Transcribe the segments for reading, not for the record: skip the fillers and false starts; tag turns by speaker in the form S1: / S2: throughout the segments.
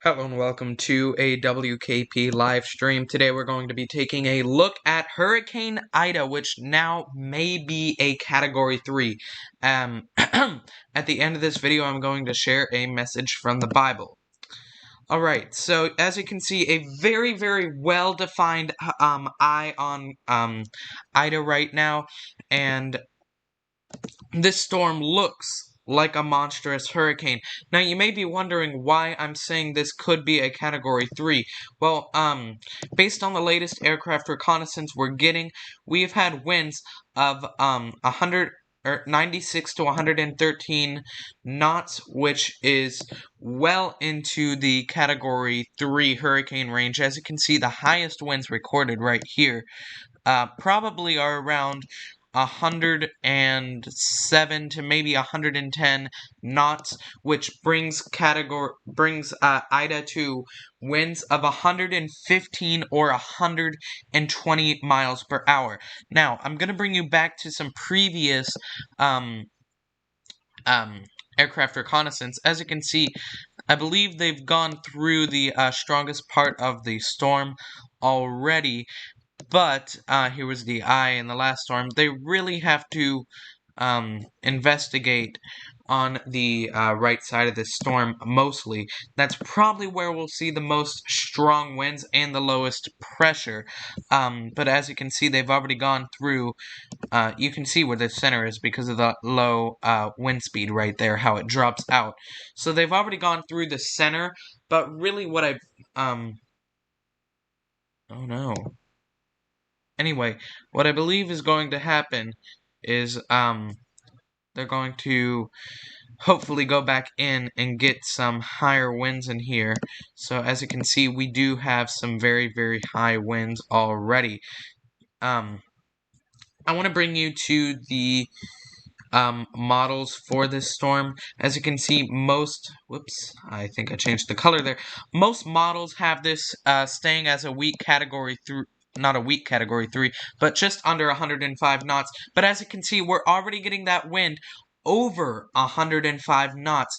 S1: Hello and welcome to a WKP live stream. Today we're going to be taking a look at Hurricane Ida, which now may be a Category 3. At the end of this video, I'm going to share a message from the Bible. Alright, so as you can see, a very, very well-defined eye on Ida right now, and this storm looks like a monstrous hurricane. Now, you may be wondering why I'm saying this could be a Category 3. Well, based on the latest aircraft reconnaissance we're getting, we have had winds of 96 to 113 knots, which is well into the Category 3 hurricane range. As you can see, the highest winds recorded right here probably are around 107 to maybe 110 knots, which brings Ida to winds of 115 or 120 miles per hour. Now, I'm going to bring you back to some previous aircraft reconnaissance. As you can see, I believe they've gone through the strongest part of the storm already. But here was the eye in the last storm. They really have to investigate on the right side of this storm mostly. That's probably where we'll see the most strong winds and the lowest pressure. But as you can see, they've already gone through. You can see where the center is because of the low wind speed right there, how it drops out. So they've already gone through the center. But really what oh no. Anyway, what I believe is going to happen is they're going to hopefully go back in and get some higher winds in here. So as you can see, we do have some very, very high winds already. I want to bring you to the models for this storm. As you can see, whoops, I think I changed the color there. Most models have this staying as a weak Category 3. Not a weak Category 3, but just under 105 knots. But as you can see, we're already getting that wind over 105 knots,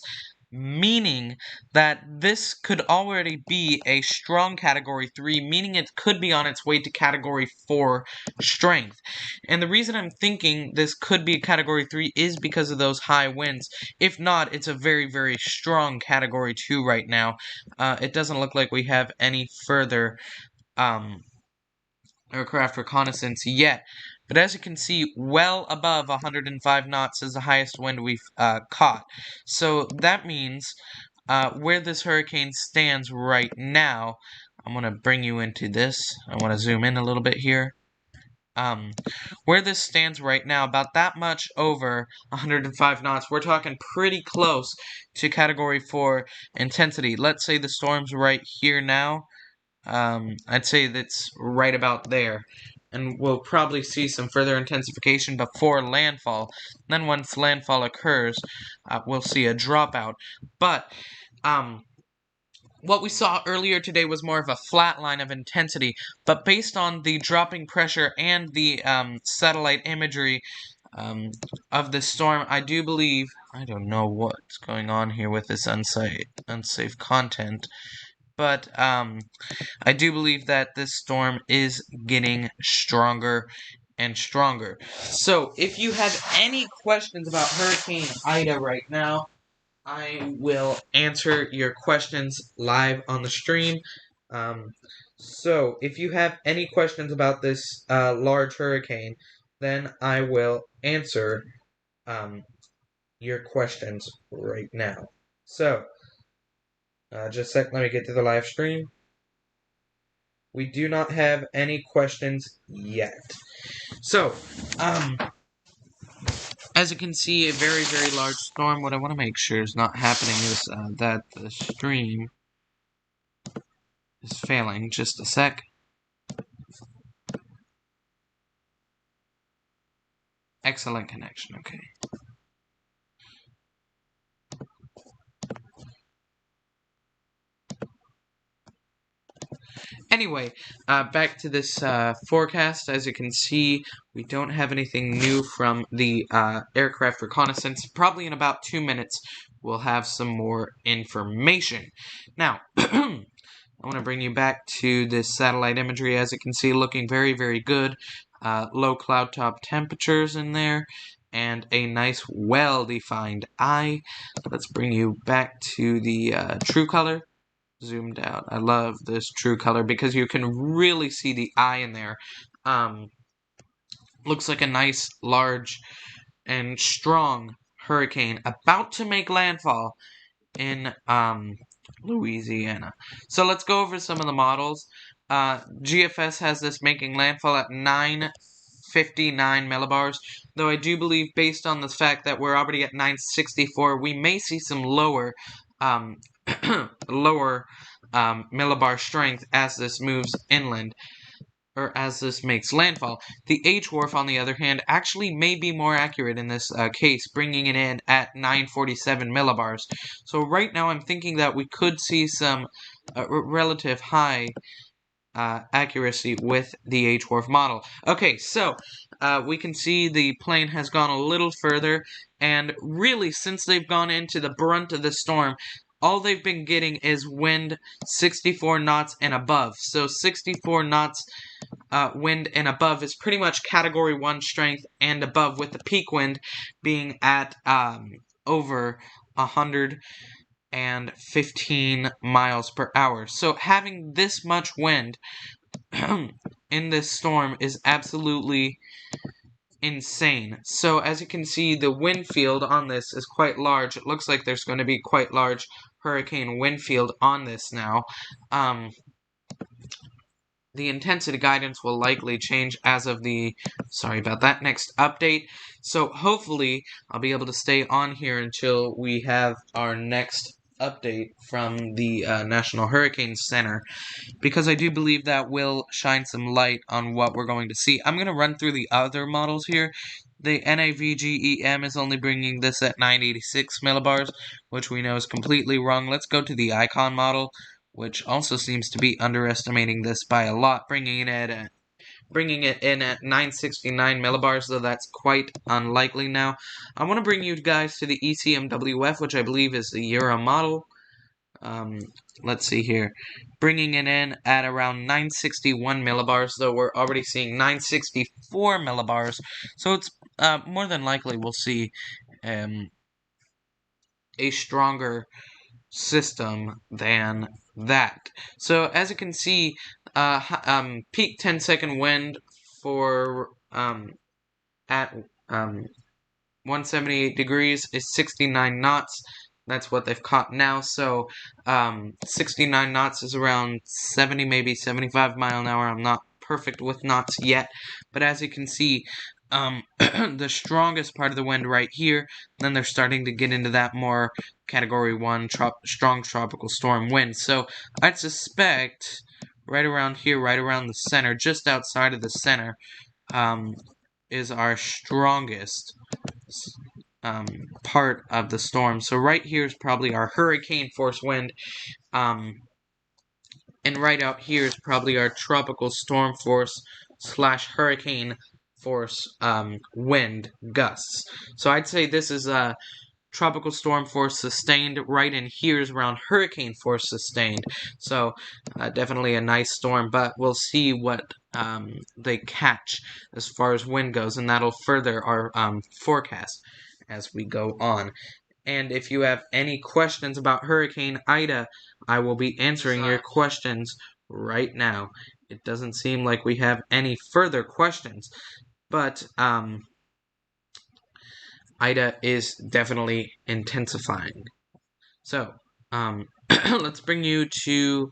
S1: meaning that this could already be a strong Category 3, meaning it could be on its way to Category 4 strength. And the reason I'm thinking this could be a Category 3 is because of those high winds. If not, it's a very, very strong Category 2 right now. It doesn't look like we have any further aircraft reconnaissance yet, but as you can see, well above 105 knots is the highest wind we've caught. So that means where this hurricane stands right now, I'm going to bring you into this. I want to zoom in a little bit here. Where this stands right now, about that much over 105 knots, we're talking pretty close to Category 4 intensity. Let's say the storm's right here now. I'd say that's right about there. And we'll probably see some further intensification before landfall. Then once landfall occurs, we'll see a dropout. But, what we saw earlier today was more of a flat line of intensity. But based on the dropping pressure and the satellite imagery of the storm, I do believe, I don't know what's going on here with this unsafe content, but I do believe that this storm is getting stronger and stronger. So, if you have any questions about Hurricane Ida right now, I will answer your questions live on the stream. So, if you have any questions about this large hurricane, then I will answer your questions right now. So, just a sec, let me get to the live stream. We do not have any questions yet. So, as you can see, a very, very large storm. What I want to make sure is not happening is that the stream is failing. Just a sec. Excellent connection, okay. Anyway, back to this forecast. As you can see, we don't have anything new from the aircraft reconnaissance. Probably in about 2 minutes, we'll have some more information. Now, I want to bring you back to this satellite imagery. As you can see, looking very, very good. Low cloud top temperatures in there, and a nice, well-defined eye. Let's bring you back to the true color. Zoomed out. I love this true color because you can really see the eye in there. Looks like a nice, large, and strong hurricane about to make landfall in Louisiana. So let's go over some of the models. GFS has this making landfall at 959 millibars, though I do believe, based on the fact that we're already at 964, we may see some lower lower millibar strength as this moves inland, or as this makes landfall. The H-Wharf, on the other hand, actually may be more accurate in this case, bringing it in at 947 millibars. So right now I'm thinking that we could see some relative high accuracy with the H-Wharf model. Okay, so we can see the plane has gone a little further, and really, since they've gone into the brunt of the storm, all they've been getting is wind 64 knots and above. So 64 knots wind and above is pretty much Category 1 strength and above, with the peak wind being at over 115 miles per hour. So having this much wind in this storm is absolutely insane. So as you can see, the wind field on this is quite large. It looks like there's going to be quite large hurricane wind field on this now. The intensity guidance will likely change as of the, sorry about that, next update. So hopefully I'll be able to stay on here until we have our next update from the National Hurricane Center, because I do believe that will shine some light on what we're going to see. I'm going to run through the other models here. The NIV GEM is only bringing this at 986 millibars, which we know is completely wrong. Let's go to the Icon model, which also seems to be underestimating this by a lot, bringing it in at 969 millibars, though that's quite unlikely now. I want to bring you guys to the ECMWF, which I believe is the Euro model. Let's see here. Bringing it in at around 961 millibars, though we're already seeing 964 millibars. So it's more than likely we'll see a stronger system than that. So as you can see, peak 10-second wind for at 178 degrees is 69 knots. That's what they've caught now. So 69 knots is around 70, maybe 75 mile an hour. I'm not perfect with knots yet, but as you can see, the strongest part of the wind right here, then they're starting to get into that more Category 1 strong tropical storm wind. So I'd suspect right around here, right around the center, just outside of the center, is our strongest part of the storm. So right here is probably our hurricane force wind, and right out here is probably our tropical storm force / hurricane force wind gusts. So I'd say this is a tropical storm force sustained. Right in here is around hurricane force sustained. So definitely a nice storm, but we'll see what they catch as far as wind goes, and that'll further our forecast as we go on. And if you have any questions about Hurricane Ida, I will be answering your questions right now. It doesn't seem like we have any further questions, but Ida is definitely intensifying. So, let's bring you to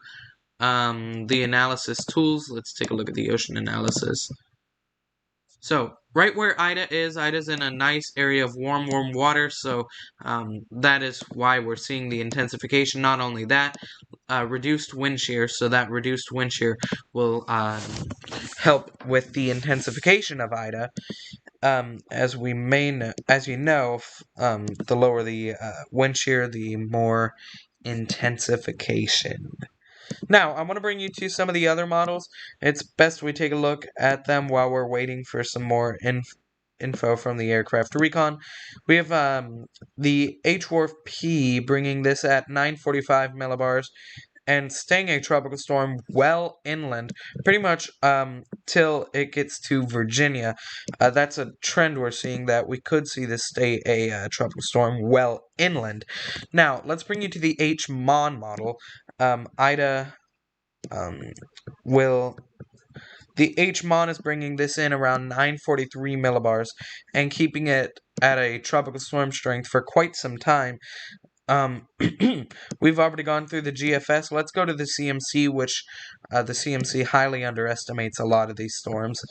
S1: the analysis tools. Let's take a look at the ocean analysis. So, right where Ida's in a nice area of warm water, so that is why we're seeing the intensification. Not only that, reduced wind shear, so that reduced wind shear will help with the intensification of Ida. As you know, the lower the wind shear, the more intensification. Now, I want to bring you to some of the other models. It's best we take a look at them while we're waiting for some more info from the aircraft recon. We have the H-Wharf P bringing this at 945 millibars and staying a tropical storm well inland, pretty much till it gets to Virginia. That's a trend we're seeing, that we could see this stay a tropical storm well inland. Now, let's bring you to the H-Mon model. Ida will... The H-Mon is bringing this in around 943 millibars and keeping it at a tropical storm strength for quite some time. We've already gone through the GFS. Let's go to the CMC, which the CMC highly underestimates a lot of these storms.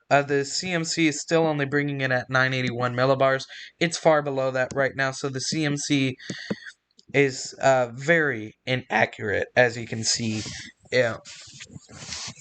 S1: The CMC is still only bringing in at 981 millibars. It's far below that right now, so the CMC is very inaccurate, as you can see. Yeah.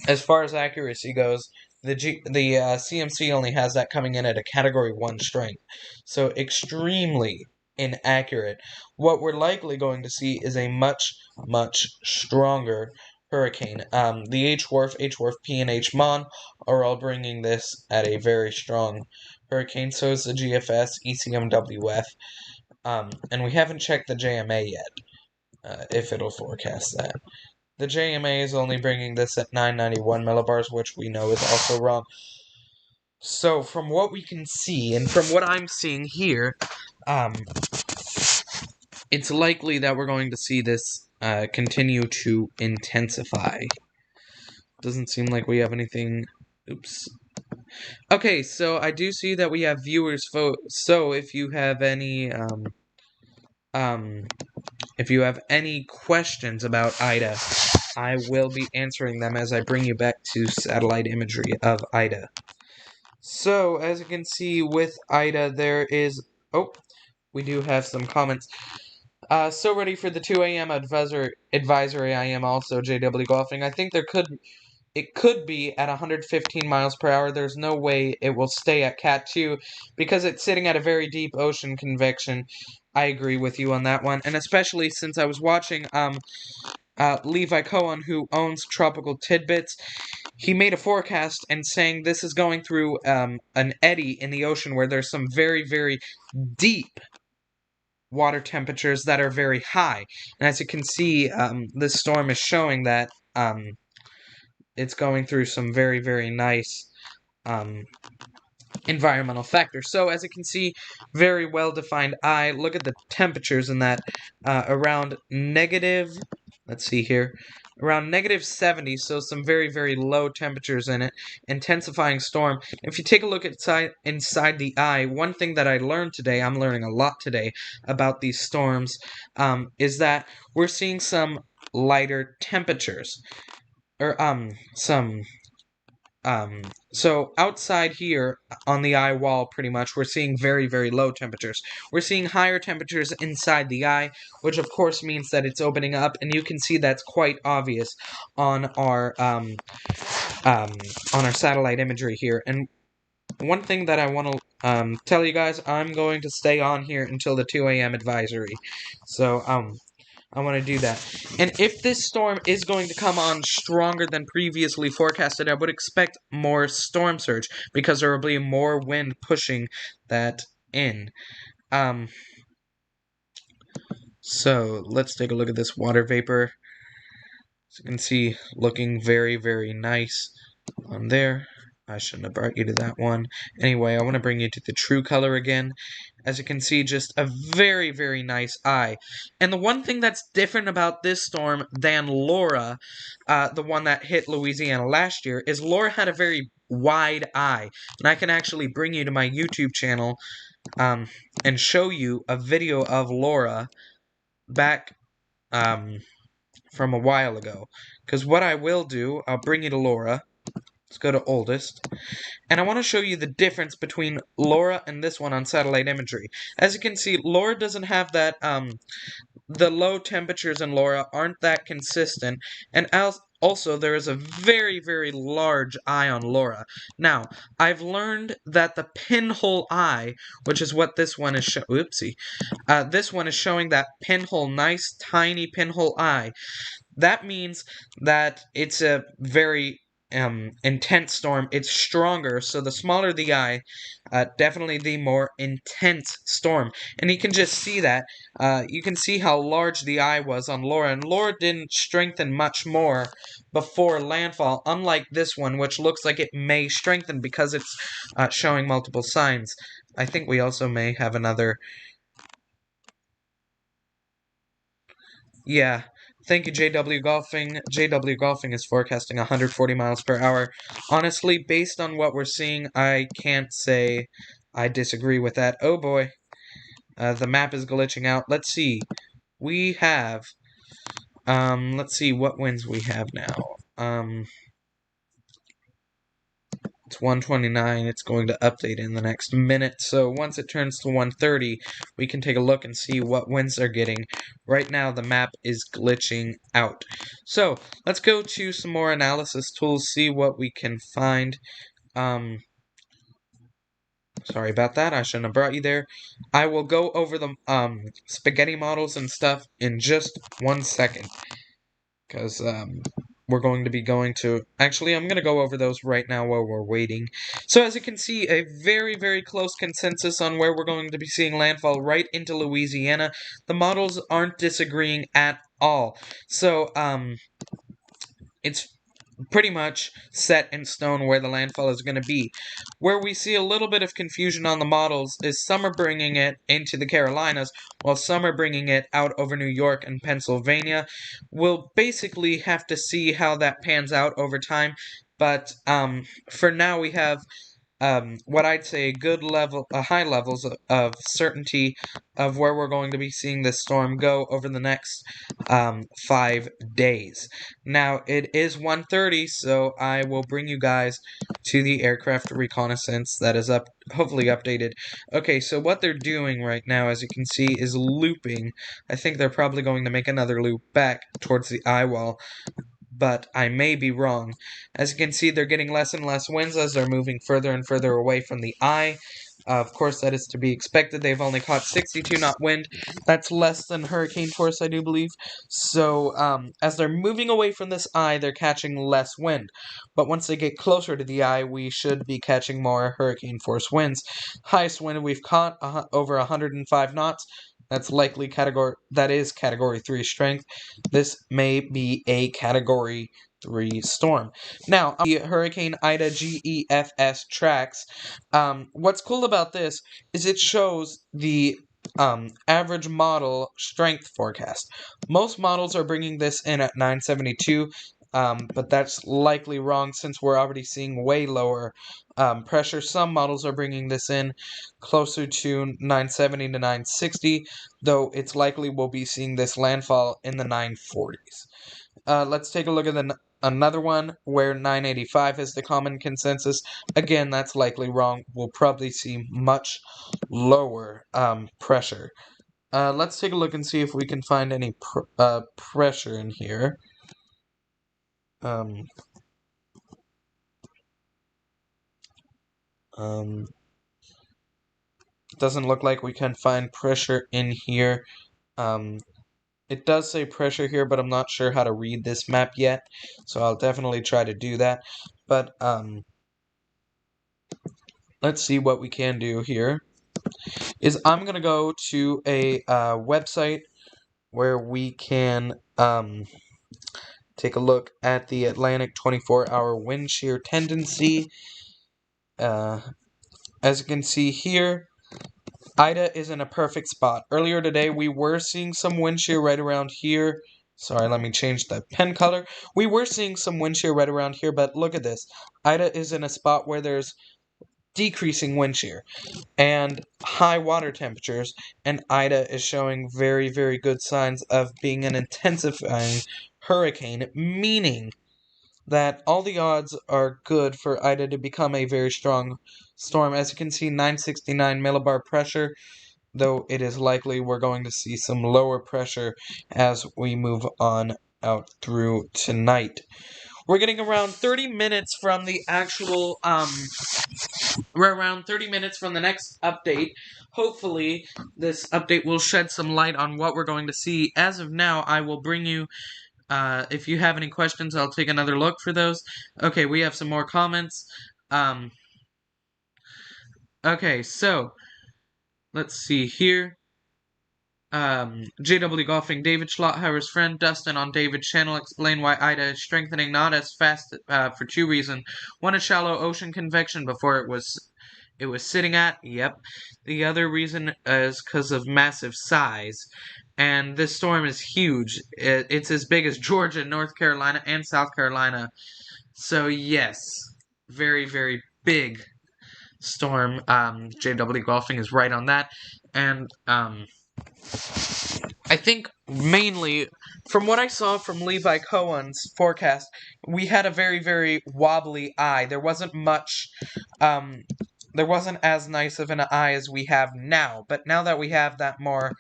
S1: As far as accuracy goes, the CMC only has that coming in at a Category 1 strength. So extremely inaccurate. What we're likely going to see is a much, much stronger hurricane. The H-Wharf, H-Wharf P, and H-Mon are all bringing this at a very strong hurricane. So is the GFS, ECMWF. And we haven't checked the JMA yet, if it'll forecast that. The JMA is only bringing this at 991 millibars, which we know is also wrong. So, from what we can see, and from what I'm seeing here, it's likely that we're going to see this continue to intensify. Doesn't seem like we have anything... Oops. Okay, so I do see that we have viewers so if you have any... if you have any questions about Ida, I will be answering them as I bring you back to satellite imagery of Ida. So, as you can see with Ida, there is... Oh, we do have some comments. So ready for the 2 a.m. advisory. I am also JW Golfing. I think it could be at 115 miles per hour. There's no way it will stay at Cat 2 because it's sitting at a very deep ocean convection. I agree with you on that one, and especially since I was watching Levi Cohen, who owns Tropical Tidbits. He made a forecast and saying this is going through an eddy in the ocean where there's some very, very deep water temperatures that are very high. And as you can see, this storm is showing that it's going through some very, very nice environmental factors. So, as you can see, very well-defined eye. Look at the temperatures in that around negative... Let's see here. Around negative 70, so some very, very low temperatures in it. Intensifying storm. If you take a look inside the eye, one thing that I learned today, I'm learning a lot today about these storms, is that we're seeing some lighter temperatures. Or, so outside here on the eye wall, pretty much, we're seeing very, very low temperatures. We're seeing higher temperatures inside the eye, which of course means that it's opening up, and you can see that's quite obvious on our satellite imagery here. And one thing that I want to tell you guys, I'm going to stay on here until the 2 a.m. advisory. So, I want to do that. And if this storm is going to come on stronger than previously forecasted, I would expect more storm surge because there will be more wind pushing that in. So let's take a look at this water vapor. As you can see, looking very, very nice on there. I shouldn't have brought you to that one. Anyway, I want to bring you to the true color again. As you can see, just a very, very nice eye. And the one thing that's different about this storm than Laura, the one that hit Louisiana last year, is Laura had a very wide eye. And I can actually bring you to my YouTube channel and show you a video of Laura back from a while ago. Because what I will do, I'll bring you to Laura. Let's go to oldest. And I want to show you the difference between Laura and this one on satellite imagery. As you can see, Laura doesn't have that, the low temperatures in Laura aren't that consistent. And also, there is a very, very large eye on Laura. Now, I've learned that the pinhole eye, which is what this one is this one is showing that pinhole, nice, tiny pinhole eye. That means that it's a very intense storm, it's stronger. So the smaller the eye, definitely the more intense storm. And you can just see that. You can see how large the eye was on Laura, and Laura didn't strengthen much more before landfall, unlike this one, which looks like it may strengthen because it's showing multiple signs. I think we also may have another. Yeah. Thank you, JW Golfing. JW Golfing is forecasting 140 miles per hour. Honestly, based on what we're seeing, I can't say I disagree with that. Oh boy. The map is glitching out. Let's see. We have, let's see what winds we have now. It's 129. It's going to update in the next minute. So once it turns to 130, we can take a look and see what winds they're getting. Right now, the map is glitching out. So let's go to some more analysis tools, see what we can find. Sorry about that. I shouldn't have brought you there. I will go over the spaghetti models and stuff in just 1 second. Because we're going to be going to... Actually, I'm going to go over those right now while we're waiting. So as you can see, a very, very close consensus on where we're going to be seeing landfall right into Louisiana. The models aren't disagreeing at all. So, it's pretty much set in stone where the landfall is going to be. Where we see a little bit of confusion on the models is some are bringing it into the Carolinas, while some are bringing it out over New York and Pennsylvania. We'll basically have to see how that pans out over time, but for now we have what I'd say high levels of certainty of where we're going to be seeing this storm go over the next 5 days. Now, it is 1:30, so I will bring you guys to the aircraft reconnaissance that is hopefully updated. Okay, so what they're doing right now, as you can see, is looping. I think they're probably going to make another loop back towards the eye wall, but I may be wrong. As you can see, they're getting less and less winds as they're moving further and further away from the eye. Of course, that is to be expected. They've only caught 62 knot wind. That's less than hurricane force, I do believe. So, as they're moving away from this eye, they're catching less wind. But once they get closer to the eye, we should be catching more hurricane force winds. Highest wind we've caught, over 105 knots. That's likely category 3 strength. This may be a category 3 storm. Now, the Hurricane Ida GEFS tracks. What's cool about this is it shows the average model strength forecast. Most models are bringing this in at 972. But that's likely wrong since we're already seeing way lower pressure. Some models are bringing this in closer to 970 to 960, though it's likely we'll be seeing this landfall in the 940s. Let's take a look at another one where 985 is the common consensus. Again, that's likely wrong. We'll probably see much lower pressure. Let's take a look and see if we can find any pressure in here. Doesn't look like we can find pressure in here. It does say pressure here, but I'm not sure how to read this map yet, so I'll definitely try to do that. But let's see what we can do here. I'm going to go to a website where we can take a look at the Atlantic 24-hour wind shear tendency. As you can see here, Ida is in a perfect spot. Earlier today, we were seeing some wind shear right around here. Sorry, let me change the pen color. We were seeing some wind shear right around here, but look at this. Ida is in a spot where there's decreasing wind shear and high water temperatures, and Ida is showing very, very good signs of being an intensifying hurricane, meaning that all the odds are good for Ida to become a very strong storm. As you can see, 969 millibar pressure, though it is likely we're going to see some lower pressure as we move on out through tonight. We're getting around 30 minutes from the actual, we're around 30 minutes from the next update. Hopefully, this update will shed some light on what we're going to see. As of now, I will bring you If you have any questions, I'll take another look for those. Okay, we have some more comments. Okay, so let's see here. JW Golfing, David Schlotthauer's friend Dustin on David's channel explained why Ida is strengthening not as fast for two reasons. One, a shallow ocean convection before it was sitting at. Yep. The other reason is because of massive size. And this storm is huge. It's as big as Georgia, North Carolina, and South Carolina. So yes, very, very big storm. JW Golfing is right on that. And I think mainly from what I saw from Levi Cohen's forecast, we had a very, very wobbly eye. There wasn't much, there wasn't as nice of an eye as we have now. But now that we have that more,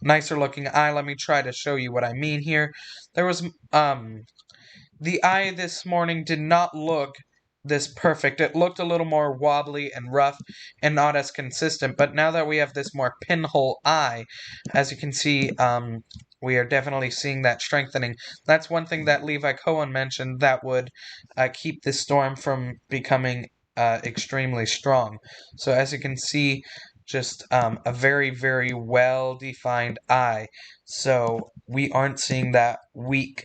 S1: nicer looking eye, let me try to show you what I mean here. There was, the eye this morning did not look this perfect. It looked a little more wobbly and rough and not as consistent. But now that we have this more pinhole eye, as you can see, we are definitely seeing that strengthening. That's one thing that Levi Cohen mentioned that would keep this storm from becoming extremely strong. So as you can see, just a very, very well-defined eye. So we aren't seeing that weak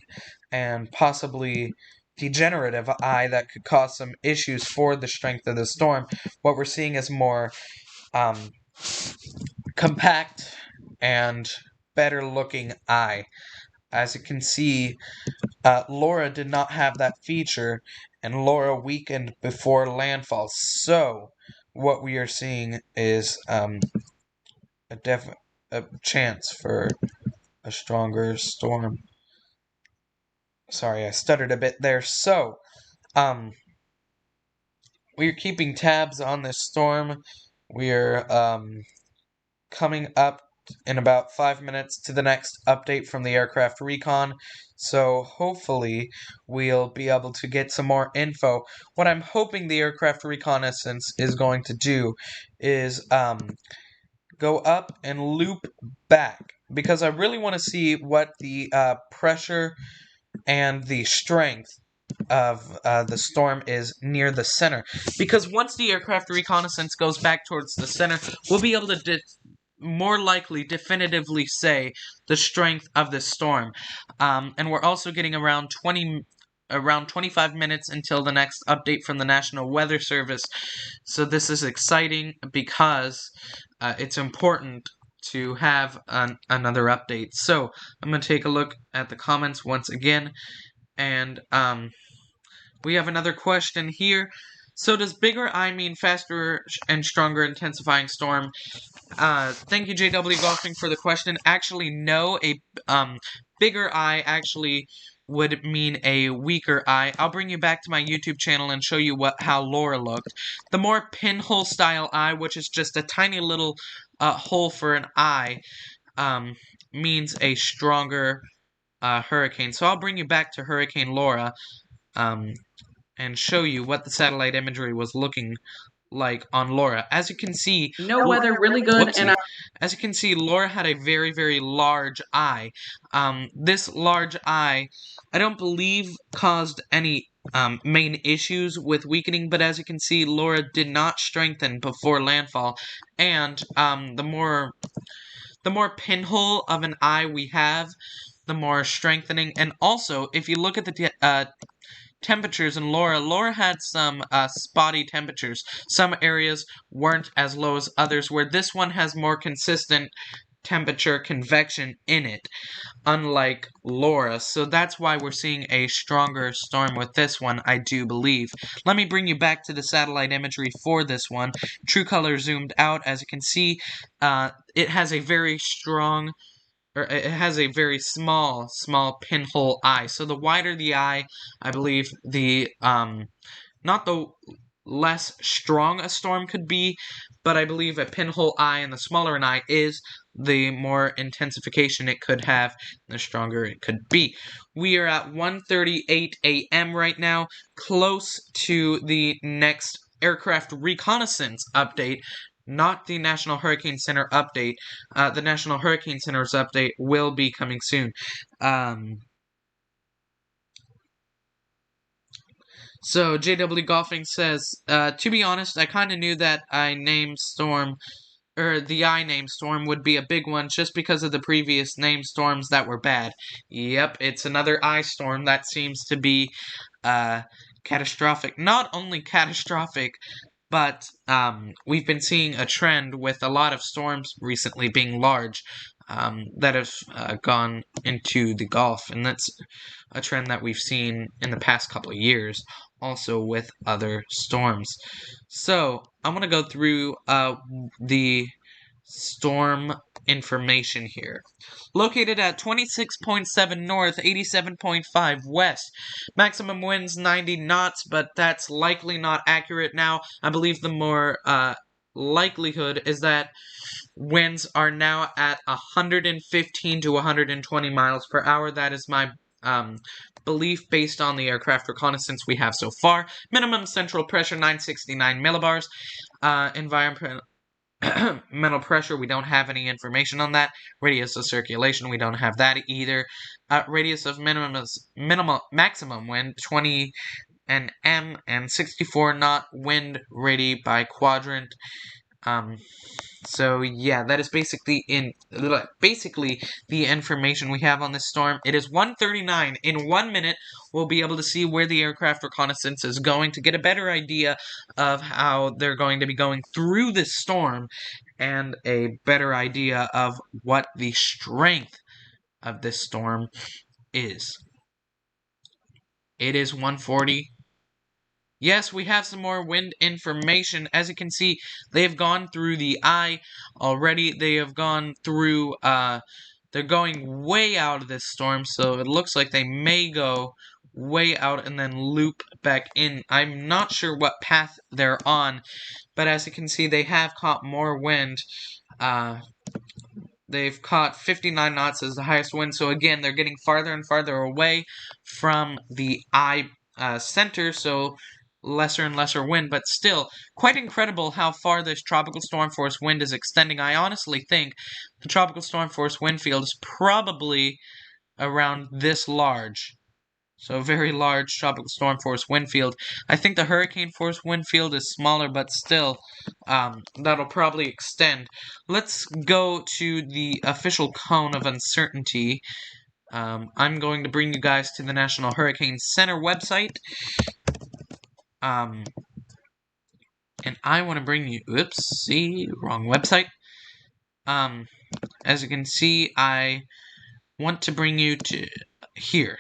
S1: and possibly degenerative eye that could cause some issues for the strength of the storm. What we're seeing is more compact and better looking eye. As you can see, Laura did not have that feature, and Laura weakened before landfall. So what we are seeing is a chance for a stronger storm. Sorry, I stuttered a bit there. So, we're keeping tabs on this storm. We're coming up in about 5 minutes to the next update from the aircraft recon. So hopefully we'll be able to get some more info. What I'm hoping the aircraft reconnaissance is going to do is go up and loop back, because I really want to see what the pressure and the strength of the storm is near the center. Because once the aircraft reconnaissance goes back towards the center, we'll be able to more likely definitively say the strength of this storm. And we're also getting around 25 minutes until the next update from the National Weather Service. So this is exciting because it's important to have another update. So I'm going to take a look at the comments once again. And we have another question here. So does bigger eye mean faster and stronger intensifying storm? Thank you, JW Golfing, for the question. Actually, no. A bigger eye actually would mean a weaker eye. I'll bring you back to my YouTube channel and show you how Laura looked. The more pinhole style eye, which is just a tiny little hole for an eye, means a stronger hurricane. So I'll bring you back to Hurricane Laura and show you what the satellite imagery was looking like on Laura. As you can see,
S2: no weather, really good.
S1: Whoopsie. And as you can see, Laura had a very, very large eye. This large eye, I don't believe caused any main issues with weakening, but as you can see, Laura did not strengthen before landfall, and the more pinhole of an eye we have, the more strengthening. And also, if you look at the temperatures in Laura had some spotty temperatures. Some areas weren't as low as others, where this one has more consistent temperature convection in it, unlike Laura. So that's why we're seeing a stronger storm with this one, I do believe. Let me bring you back to the satellite imagery for this one. True color zoomed out. As you can see, it has a very strong, or it has a very small pinhole eye. So the wider the eye, I believe the, not the less strong a storm could be, but I believe a pinhole eye and the smaller an eye is, the more intensification it could have, the stronger it could be. We are at 1:38 a.m. right now, close to the next aircraft reconnaissance update not the National Hurricane Center update. The National Hurricane Center's update will be coming soon. So JW Golfing says, to be honest, I kind of knew that I named Storm, or the I named Storm would be a big one just because of the previous named storms that were bad. Yep, it's another I storm that seems to be catastrophic. Not only catastrophic, but we've been seeing a trend with a lot of storms recently being large that have gone into the Gulf, and that's a trend that we've seen in the past couple of years, also with other storms. So I'm gonna go through the storm information here. Located at 26.7 north, 87.5 west. Maximum winds 90 knots, but that's likely not accurate now. I believe the more likelihood is that winds are now at 115 to 120 miles per hour. That is my belief based on the aircraft reconnaissance we have so far. Minimum central pressure 969 millibars. Environmental pressure, we don't have any information on that. Radius of circulation, we don't have that either. Radius of maximum wind, 20 nm, and 64 knot wind ready by quadrant. So yeah, that is basically the information we have on this storm. It is 1:39. In 1 minute, we'll be able to see where the aircraft reconnaissance is going to get a better idea of how they're going to be going through this storm and a better idea of what the strength of this storm is. It is 1:40. Yes, we have some more wind information. As you can see, they have gone through the eye already. They have gone through, they're going way out of this storm, so it looks like they may go way out and then loop back in. I'm not sure what path they're on, but as you can see, they have caught more wind. They've caught 59 knots as the highest wind, so again, they're getting farther and farther away from the eye center, so lesser and lesser wind, but still quite incredible how far this tropical storm force wind is extending. I honestly think the tropical storm force wind field is probably around this large. So a very large tropical storm force wind field. I think the hurricane force wind field is smaller, but still, that'll probably extend. Let's go to the official cone of uncertainty. I'm going to bring you guys to the National Hurricane Center website. And I want to bring you, wrong website. As you can see, I want to bring you to here.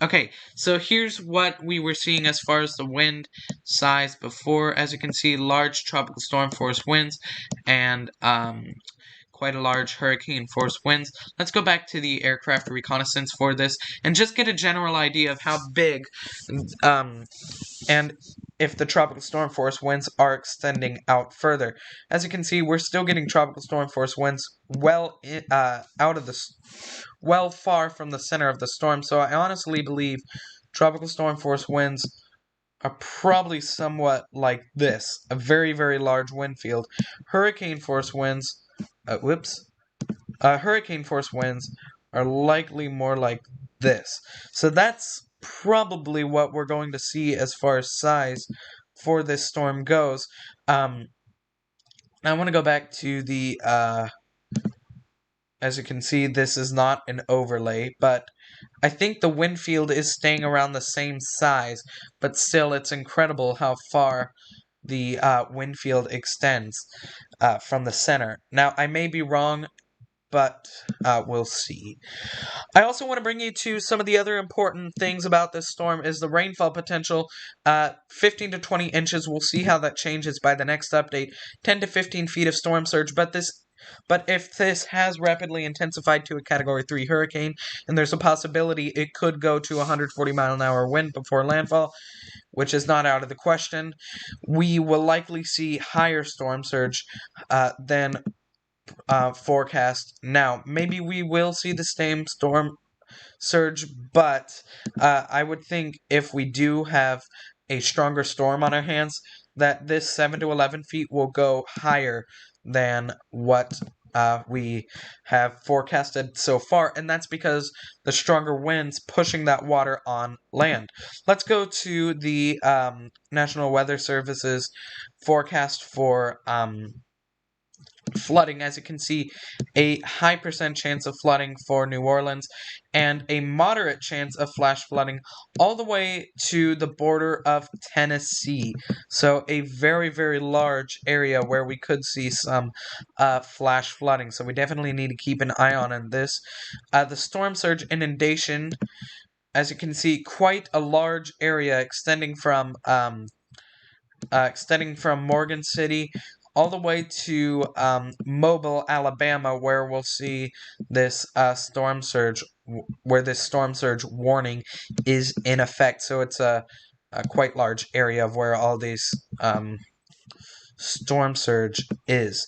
S1: Okay, so here's what we were seeing as far as the wind size before. As you can see, large tropical storm force winds and quite a large hurricane force winds. Let's go back to the aircraft reconnaissance for this and just get a general idea of how big and if the tropical storm force winds are extending out further. As you can see, we're still getting tropical storm force winds well far from the center of the storm, so I honestly believe tropical storm force winds are probably somewhat like this, a very, very large wind field. Hurricane force winds, hurricane force winds are likely more like this. So that's probably what we're going to see as far as size for this storm goes. I want to go back to the, as you can see, this is not an overlay, but I think the wind field is staying around the same size, but still it's incredible how far the wind field extends from the center. Now, I may be wrong, but we'll see. I also want to bring you to some of the other important things about this storm is the rainfall potential. 15 to 20 inches. We'll see how that changes by the next update. 10 to 15 feet of storm surge. But if this has rapidly intensified to a Category 3 hurricane, and there's a possibility it could go to 140 mile an hour wind before landfall, which is not out of the question, we will likely see higher storm surge than forecast. Now, maybe we will see the same storm surge, but I would think if we do have a stronger storm on our hands, that this 7 to 11 feet will go higher than what we have forecasted so far, and that's because the stronger winds pushing that water on land. Let's go to the National Weather Service's forecast for flooding. As you can see, a high percent chance of flooding for New Orleans and a moderate chance of flash flooding all the way to the border of Tennessee. So a very, very large area where we could see some flash flooding. So we definitely need to keep an eye on this. The storm surge inundation, as you can see, quite a large area extending from Morgan City all the way to Mobile, Alabama, where we'll see this storm surge, where this storm surge warning is in effect. So it's a quite large area of where all these storm surge is.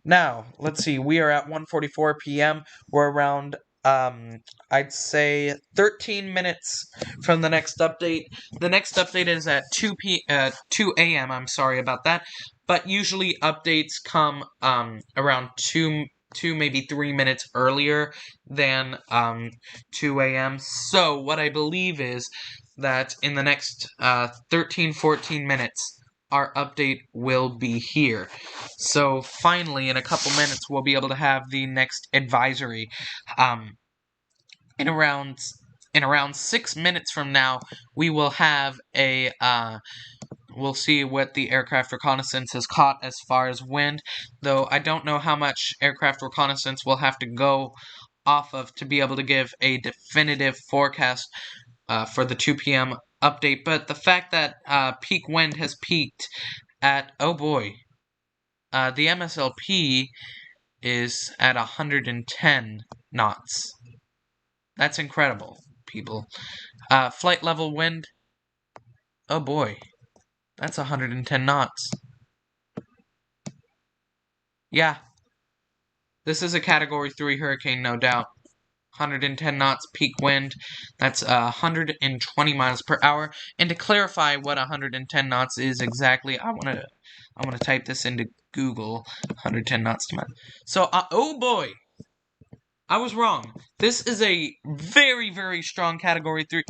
S1: Now, let's see, we are at 1:44 p.m. We're around, I'd say 13 minutes from the next update. The next update is at 2 a.m., I'm sorry about that. But usually updates come, around 2 maybe 3 minutes earlier than, 2 a.m. So, what I believe is that in the next, 14 minutes, our update will be here. So finally, in a couple minutes, we'll be able to have the next advisory. In around 6 minutes from now, we will have a we'll see what the aircraft reconnaissance has caught as far as wind, though I don't know how much aircraft reconnaissance we'll have to go off of to be able to give a definitive forecast for the 2 p.m. update. But the fact that peak wind has peaked at, oh boy, the MSLP is at 110 knots. That's incredible, people. Flight level wind, oh boy, that's 110 knots. Yeah, this is a Category 3 hurricane, no doubt. 110 knots peak wind, that's 120 miles per hour. And to clarify what 110 knots is exactly, I want to type this into Google. 110 knots to mile. So, oh boy, I was wrong. This is a very, very strong Category 3.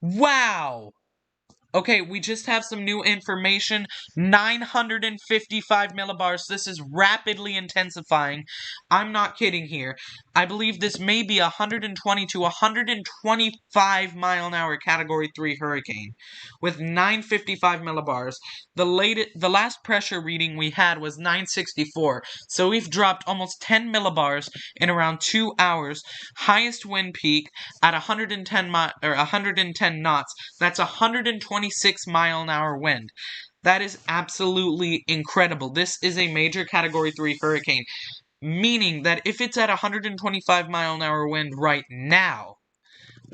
S1: Wow! Okay, we just have some new information. 955 millibars. This is rapidly intensifying. I'm not kidding here. I believe this may be 120 to 125 mile an hour Category 3 hurricane with 955 millibars. The last pressure reading we had was 964. So we've dropped almost 10 millibars in around 2 hours. Highest wind peak at 110 knots. That's 126 mile an hour wind. That is absolutely incredible. This is a major Category 3 hurricane, meaning that if it's at 125 mile an hour wind right now,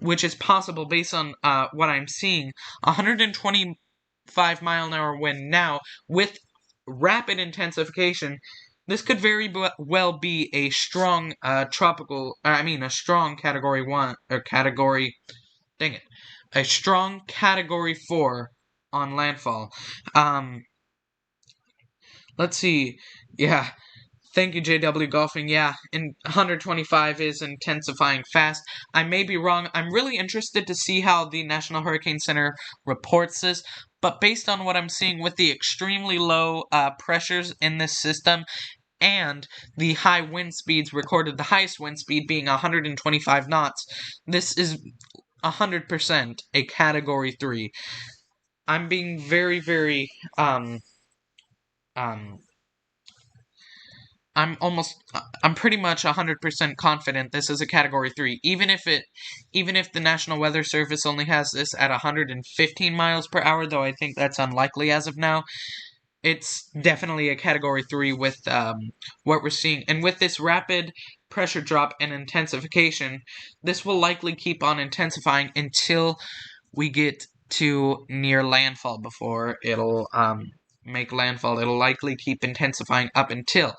S1: which is possible based on what I'm seeing, 125 mile an hour wind now with rapid intensification, this could very well be a strong a strong Category 1 or Category, a strong Category 4 on landfall. Let's see. Yeah. Thank you, JW Golfing. Yeah, 125 is intensifying fast. I may be wrong. I'm really interested to see how the National Hurricane Center reports this, but based on what I'm seeing with the extremely low pressures in this system and the high wind speeds recorded, the highest wind speed being 125 knots, this is 100% a Category 3. I'm being very, very, I'm pretty much 100% confident this is a Category 3, even if the National Weather Service only has this at 115 miles per hour, though I think that's unlikely as of now. It's definitely a Category 3 with what we're seeing. And with this rapid pressure drop and intensification, this will likely keep on intensifying until we get to near landfall before it'll make landfall. It'll likely keep intensifying up until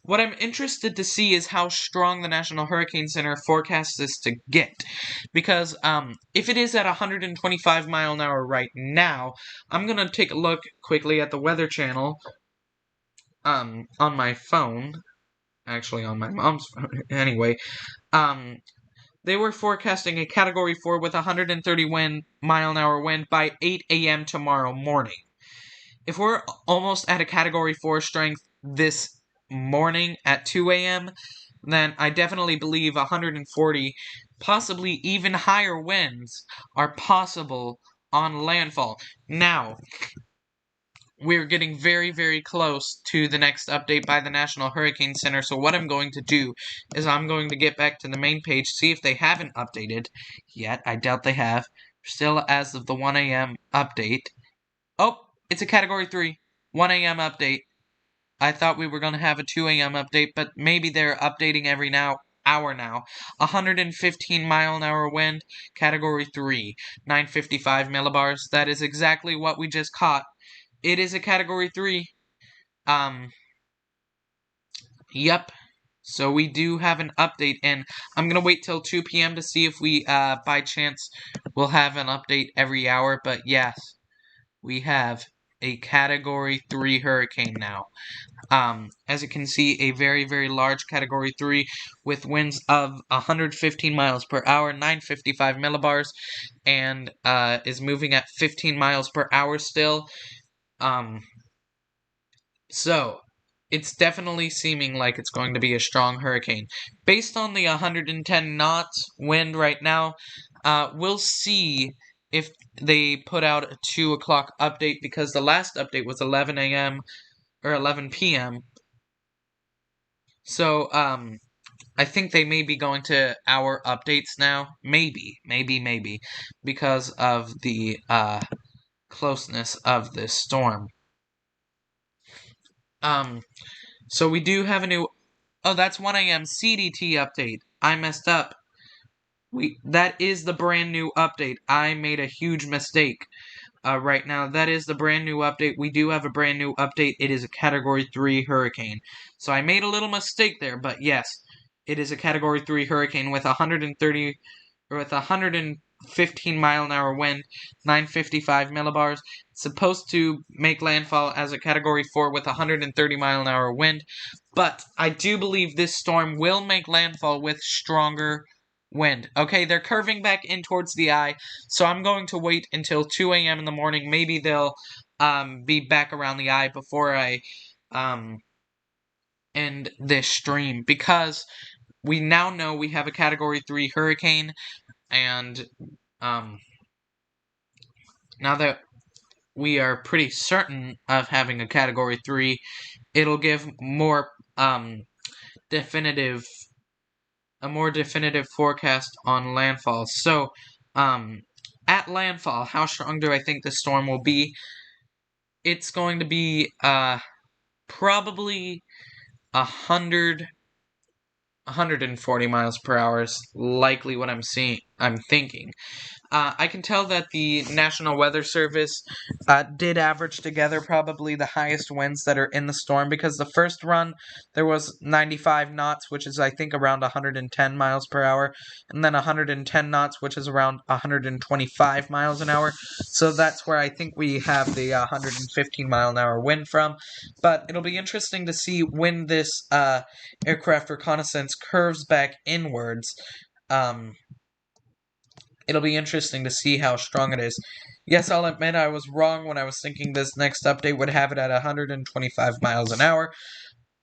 S1: what I'm interested to see is how strong the National Hurricane Center forecasts this to get. Because if it is at 125 mile an hour right now, I'm going to take a look quickly at the Weather Channel on my phone. Actually, on my mom's phone. Anyway, they were forecasting a Category 4 with 130 mile an hour wind by 8 a.m. tomorrow morning. If we're almost at a Category 4 strength this morning at 2 a.m., then I definitely believe 140, possibly even higher winds are possible on landfall. Now, we're getting very, very close to the next update by the National Hurricane Center, so what I'm going to do is I'm going to get back to the main page, see if they haven't updated yet. I doubt they have. Still as of the 1 a.m. update. Oh, it's a Category 3, 1 a.m. update. I thought we were going to have a 2 a.m. update, but maybe they're updating every hour now. 115 mile an hour wind, Category 3, 955 millibars. That is exactly what we just caught. It is a Category 3. Yep. So we do have an update, and I'm going to wait till 2 p.m. to see if we, by chance, will have an update every hour. But yes, we have a Category 3 hurricane now. As you can see, a very, very large Category 3 with winds of 115 miles per hour, 955 millibars, and is moving at 15 miles per hour still. So, it's definitely seeming like it's going to be a strong hurricane. Based on the 110 knots wind right now, we'll see if they put out a 2 o'clock update, because the last update was 11 a.m. or 11 p.m. So, I think they may be going to hour updates now. Maybe, because of the, closeness of this storm. So we do have a new... Oh, that's 1 a.m. CDT update. I messed up. That is the brand new update. I made a huge mistake. Right now, that is the brand new update. We do have a brand new update. It is a Category 3 hurricane. So I made a little mistake there, but yes, it is a Category 3 hurricane with 115 mile an hour wind, 955 millibars. It's supposed to make landfall as a Category 4 with 130 mile an hour wind, but I do believe this storm will make landfall with stronger wind. Okay, they're curving back in towards the eye, so I'm going to wait until 2 a.m. in the morning. Maybe they'll be back around the eye before I end this stream, because we now know we have a Category 3 hurricane, and now that we are pretty certain of having a Category 3, it'll give more definitive forecast on landfall. So, at landfall, how strong do I think the storm will be? It's going to be, probably 140 miles per hour is likely what I'm thinking. I can tell that the National Weather Service did average together probably the highest winds that are in the storm, because the first run there was 95 knots, which is I think around 110 miles per hour, and then 110 knots, which is around 125 miles an hour. So that's where I think we have the 115 mile an hour wind from. But it'll be interesting to see when this aircraft reconnaissance curves back inwards. It'll be interesting to see how strong it is. Yes, I'll admit I was wrong when I was thinking this next update would have it at 125 miles an hour,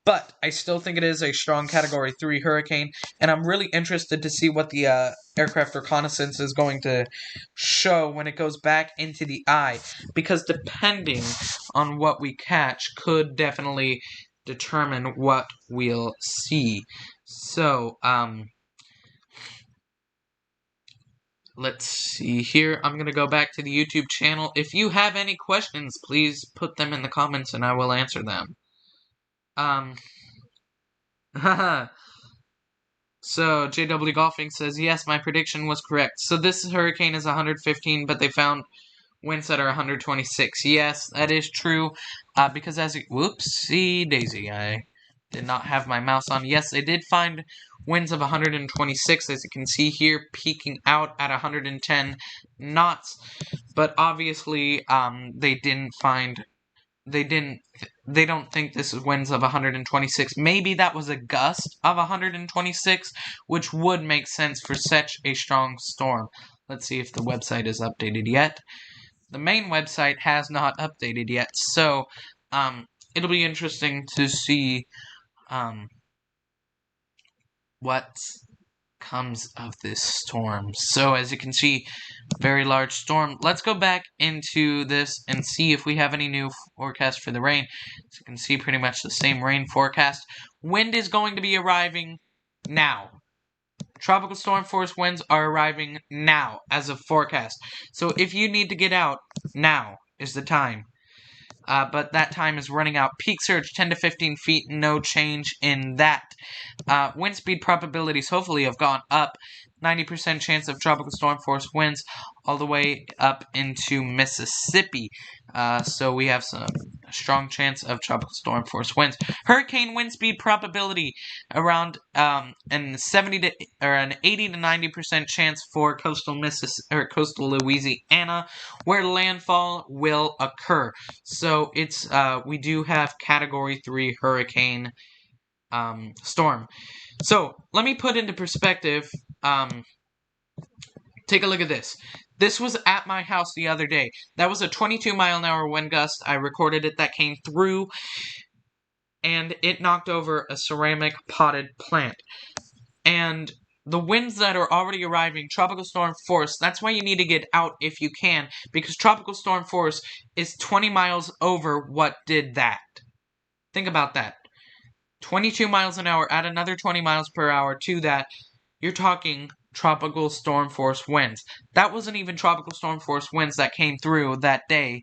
S1: but I still think it is a strong Category 3 hurricane, and I'm really interested to see what the aircraft reconnaissance is going to show when it goes back into the eye, because depending on what we catch could definitely determine what we'll see. So, let's see here. I'm going to go back to the YouTube channel. If you have any questions, please put them in the comments and I will answer them. So, JW Golfing says, yes, my prediction was correct. So this hurricane is 115, but they found winds that are 126. Yes, that is true. Because whoopsie daisy, I did not have my mouse on. Yes, they did find winds of 126, as you can see here, peaking out at 110 knots. But obviously, they don't think this is winds of 126. Maybe that was a gust of 126, which would make sense for such a strong storm. Let's see if the website is updated yet. The main website has not updated yet, so it'll be interesting to see what comes of this storm. So as you can see, very large storm. Let's go back into this and see if we have any new forecast for the rain. As you can see, pretty much the same rain forecast. Wind is going to be arriving now. Tropical storm force winds are arriving now as of forecast. So if you need to get out, now is the time. But that time is running out. Peak surge 10 to 15 feet, no change in that. Wind speed probabilities hopefully have gone up. 90% chance of tropical storm force winds all the way up into Mississippi. So we have a strong chance of tropical storm force winds. Hurricane wind speed probability around an 80 to 90% chance for coastal coastal Louisiana, where landfall will occur. So it's we do have Category 3 hurricane storm. So let me put into perspective. Take a look at this. This was at my house the other day. That was a 22-mile-an-hour wind gust. I recorded it. That came through, and it knocked over a ceramic potted plant. And the winds that are already arriving, tropical storm force, that's why you need to get out if you can, because tropical storm force is 20 miles over what did that. Think about that. 22 miles an hour, add another 20 miles per hour to that, you're talking tropical storm force winds. That wasn't even tropical storm force winds that came through that day,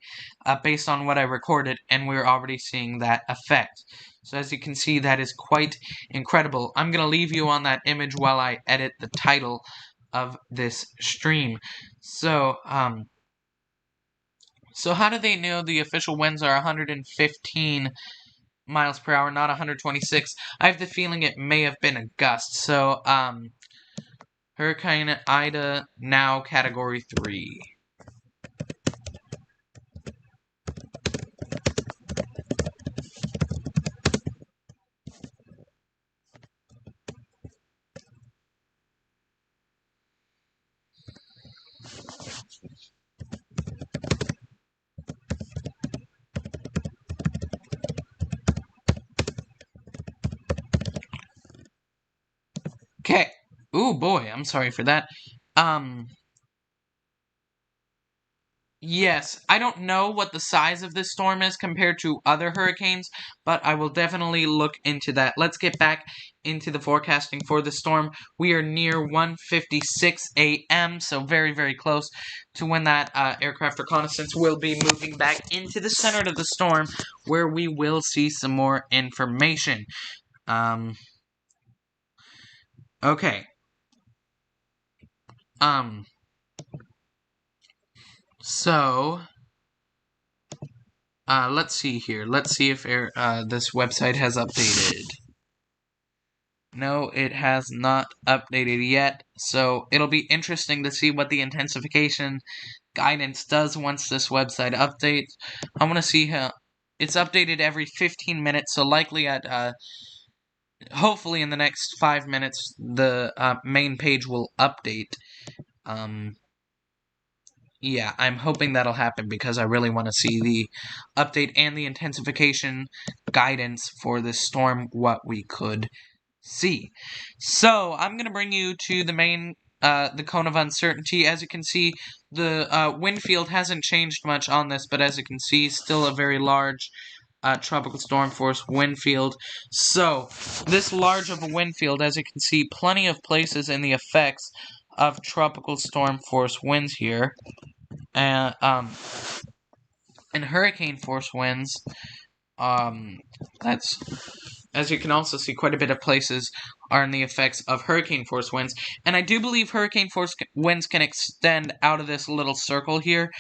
S1: based on what I recorded, and we're already seeing that effect. So as you can see, that is quite incredible. I'm going to leave you on that image while I edit the title of this stream. So how do they know the official winds are 115 miles per hour, not 126? I have the feeling it may have been a gust. So, Hurricane Ida, now Category 3. Okay. Ooh, boy, I'm sorry for that. Yes, I don't know what the size of this storm is compared to other hurricanes, but I will definitely look into that. Let's get back into the forecasting for the storm. We are near 1:56 a.m., so very, very close to when that aircraft reconnaissance will be moving back into the center of the storm, where we will see some more information. Okay. So, let's see here. Let's see if this website has updated. No, it has not updated yet. So, it'll be interesting to see what the intensification guidance does once this website updates. I want to see how it's updated every 15 minutes. So, likely at hopefully in the next 5 minutes, the main page will update. Yeah, I'm hoping that'll happen because I really want to see the update and the intensification guidance for this storm, what we could see. So, I'm going to bring you to the main, the cone of uncertainty. As you can see, the wind field hasn't changed much on this, but as you can see, still a very large tropical storm force wind field. So, this large of a wind field, as you can see, plenty of places in the effects of tropical storm force winds here. And hurricane force winds, let's as you can also see, quite a bit of places are in the effects of hurricane force winds. And I do believe hurricane force winds can extend out of this little circle here,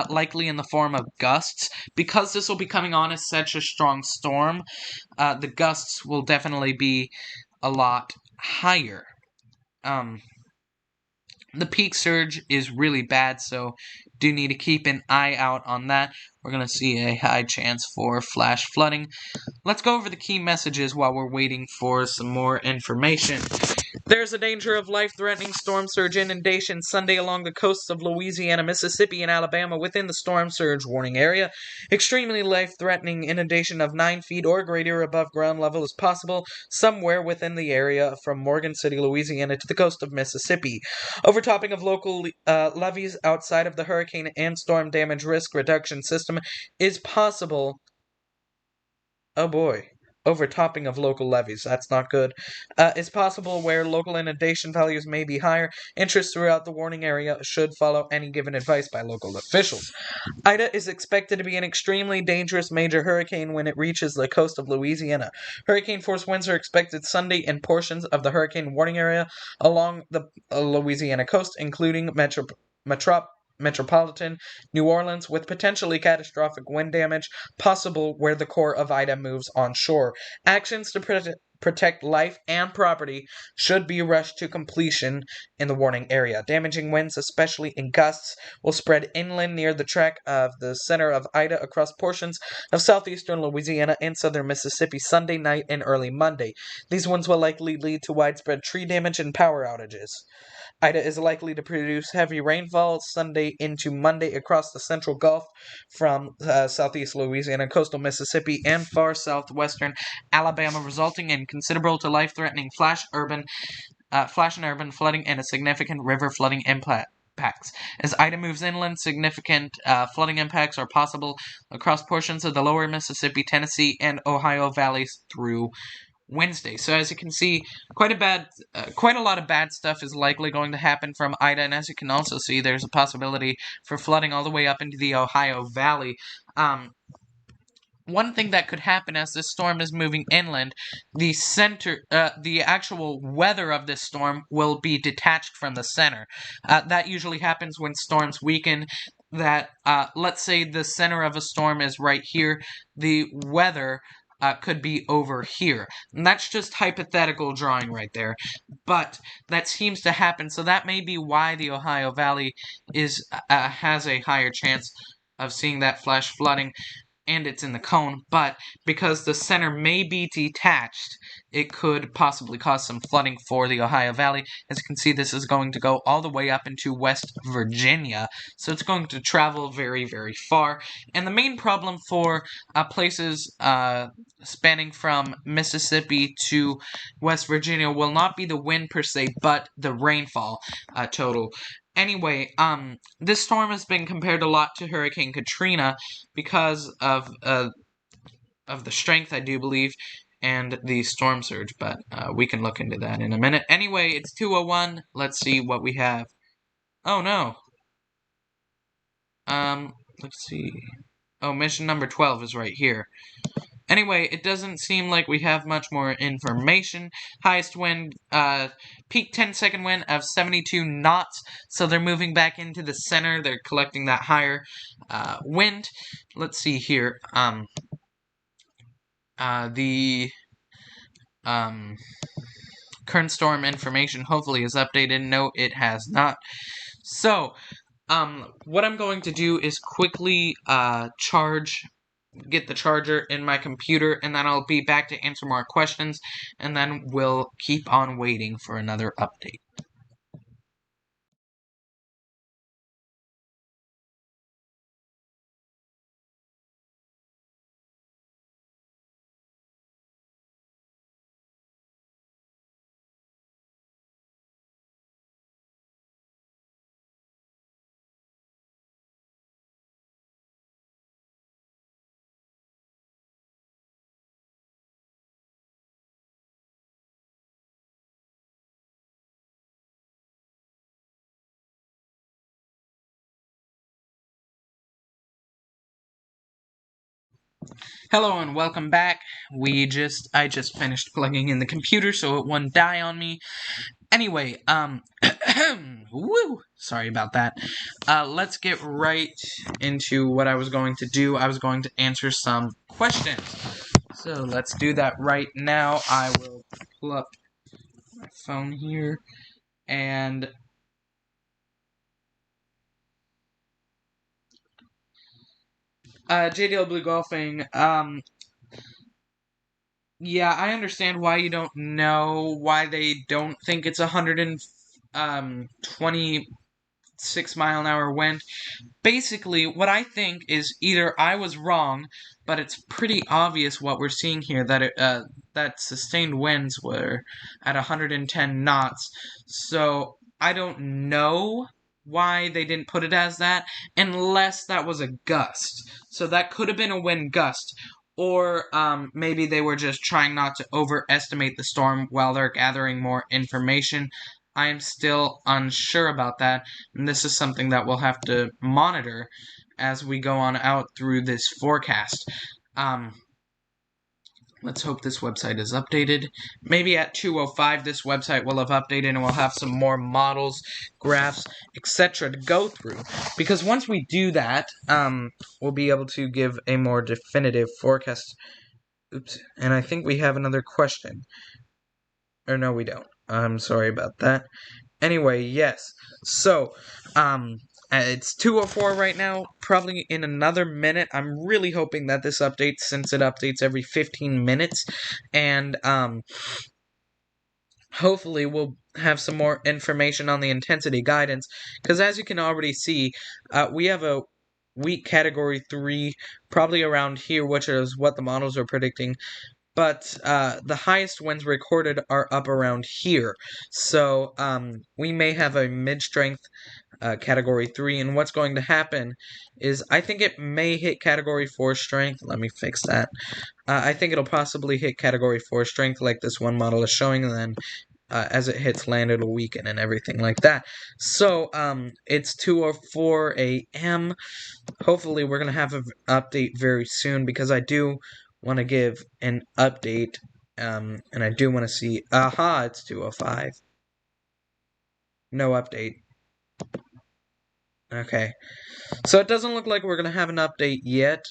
S1: likely in the form of gusts. Because this will be coming on as such a strong storm, the gusts will definitely be a lot higher. The peak surge is really bad, so do need to keep an eye out on that. We're going to see a high chance for flash flooding. Let's go over the key messages while we're waiting for some more information. There's a danger of life-threatening storm surge inundation Sunday along the coasts of Louisiana, Mississippi, and Alabama within the storm surge warning area. Extremely life-threatening inundation of 9 feet or greater above ground level is possible somewhere within the area from Morgan City, Louisiana to the coast of Mississippi. Overtopping of local levees outside of the hurricane and storm damage risk reduction system is possible. Oh boy. Overtopping of local levees. That's not good. It's possible where local inundation values may be higher. Interest throughout the warning area should follow any given advice by local officials. Ida is expected to be an extremely dangerous major hurricane when it reaches the coast of Louisiana. Hurricane force winds are expected Sunday in portions of the hurricane warning area along the Louisiana coast, including metropolitan New Orleans, with potentially catastrophic wind damage possible where the core of Ida moves onshore. Actions to protect life and property should be rushed to completion in the warning area. Damaging winds, especially in gusts, will spread inland near the track of the center of Ida across portions of southeastern Louisiana and southern Mississippi Sunday night and early Monday. These winds will likely lead to widespread tree damage and power outages. Ida is likely to produce heavy rainfall Sunday into Monday across the central Gulf from southeast Louisiana, coastal Mississippi, and far southwestern Alabama, resulting in considerable to life-threatening flash and urban flooding and a significant river flooding impacts. As Ida moves inland, significant flooding impacts are possible across portions of the lower Mississippi, Tennessee, and Ohio valleys through Wednesday. So as you can see, quite a lot of bad stuff is likely going to happen from Ida, and as you can also see, there's a possibility for flooding all the way up into the Ohio Valley. One thing that could happen as this storm is moving inland, the actual weather of this storm will be detached from the center. That usually happens when storms weaken. Let's say the center of a storm is right here, the weather could be over here. And that's just hypothetical drawing right there. But that seems to happen, so that may be why the Ohio Valley has a higher chance of seeing that flash flooding, and it's in the cone, but because the center may be detached, it could possibly cause some flooding for the Ohio Valley. As you can see, this is going to go all the way up into West Virginia, so it's going to travel very, very far. And the main problem for places spanning from Mississippi to West Virginia will not be the wind per se, but the rainfall total. Anyway, this storm has been compared a lot to Hurricane Katrina because of the strength, I do believe, and the storm surge, but we can look into that in a minute. Anyway, it's 2:01. Let's see what we have. Oh, no. Let's see. Oh, mission number 12 is right here. Anyway, it doesn't seem like we have much more information. Highest wind, peak 10-second wind of 72 knots. So they're moving back into the center. They're collecting that higher wind. Let's see here. The current storm information hopefully is updated. No, it has not. So, what I'm going to do is quickly get the charger in my computer, and then I'll be back to answer more questions, and then we'll keep on waiting for another update. Hello and welcome back. I just finished plugging in the computer so it wouldn't die on me. Anyway, woo, sorry about that. Let's get right into what I was going to do. I was going to answer some questions. So let's do that right now. I will pull up my phone here and JDL Blue Golfing, yeah, I understand why you don't know why they don't think it's 126-mile-an-hour wind. Basically, what I think is either I was wrong, but it's pretty obvious what we're seeing here that sustained winds were at 110 knots. So I don't know why they didn't put it as that, unless that was a gust. So that could have been a wind gust. Or maybe they were just trying not to overestimate the storm while they're gathering more information. I am still unsure about that, and this is something that we'll have to monitor as we go on out through this forecast. Let's hope this website is updated. Maybe at 2:05 this website will have updated and we'll have some more models, graphs, etc. to go through. Because once we do that, we'll be able to give a more definitive forecast. Oops, and I think we have another question. Or no, we don't. I'm sorry about that. Anyway, yes. So, it's 2:04 right now. Probably in another minute. I'm really hoping that this updates, since it updates every 15 minutes, and hopefully we'll have some more information on the intensity guidance. Because as you can already see, we have a weak Category 3, probably around here, which is what the models are predicting. But the highest winds recorded are up around here. So we may have a mid-strength Category 3, and what's going to happen is I think it may hit Category 4 strength. Let me fix that. I think it'll possibly hit Category 4 strength like this one model is showing, and then as it hits land, it'll weaken and everything like that. So it's 2:04 a.m. Hopefully we're going to have an update very soon, because I do want to give an update, and I do want to see, it's 2:05. No update. Okay. So it doesn't look like we're going to have an update yet.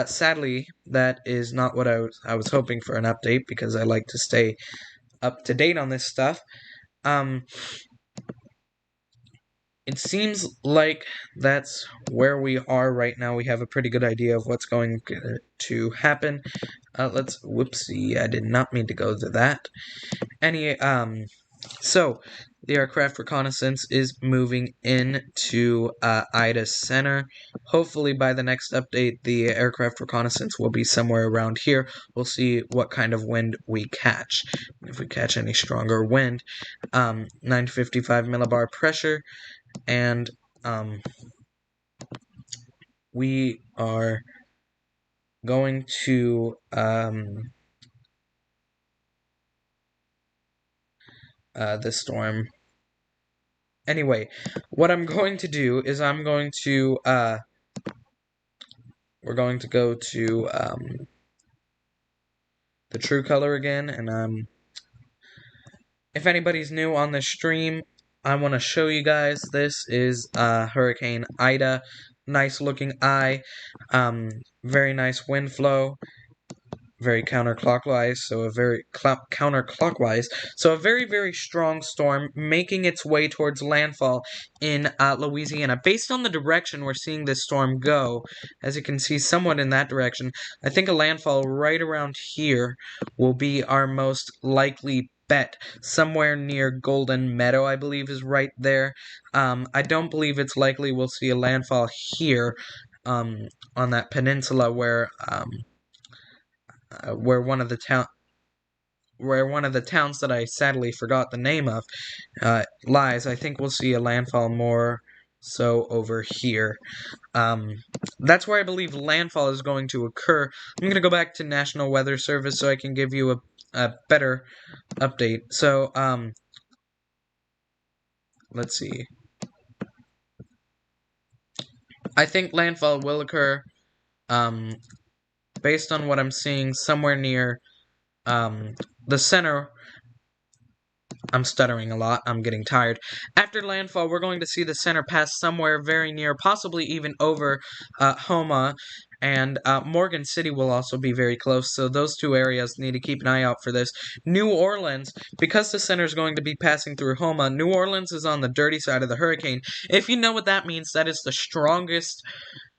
S1: Sadly, that is not what I was hoping for, an update, because I like to stay up to date on this stuff. It seems like that's where we are right now. We have a pretty good idea of what's going to happen. Whoopsie, I did not mean to go to that. So the aircraft reconnaissance is moving into Ida's center. Hopefully by the next update, the aircraft reconnaissance will be somewhere around here. We'll see what kind of wind we catch. If we catch any stronger wind. 955 millibar pressure, and we are going to the storm. Anyway, what I'm going to do is we're going to go to the true color again, and if anybody's new on this stream, I want to show you guys. This is Hurricane Ida. Nice looking eye. Very nice wind flow. Very counterclockwise, so a very, very strong storm making its way towards landfall in Louisiana. Based on the direction we're seeing this storm go, as you can see somewhat in that direction, I think a landfall right around here will be our most likely bet. Somewhere near Golden Meadow, I believe, is right there. I don't believe it's likely we'll see a landfall here on that peninsula where one of the towns that I sadly forgot the name of lies. I think we'll see a landfall more so over here. That's where I believe landfall is going to occur. I'm going to go back to National Weather Service so I can give you a better update. So, let's see. I think landfall will occur based on what I'm seeing, somewhere near the center. I'm stuttering a lot. I'm getting tired. After landfall, we're going to see the center pass somewhere very near, possibly even over Homa, and Morgan City will also be very close, so those two areas need to keep an eye out for this. New Orleans, because the center is going to be passing through Homa, New Orleans is on the dirty side of the hurricane. If you know what that means, that is the strongest,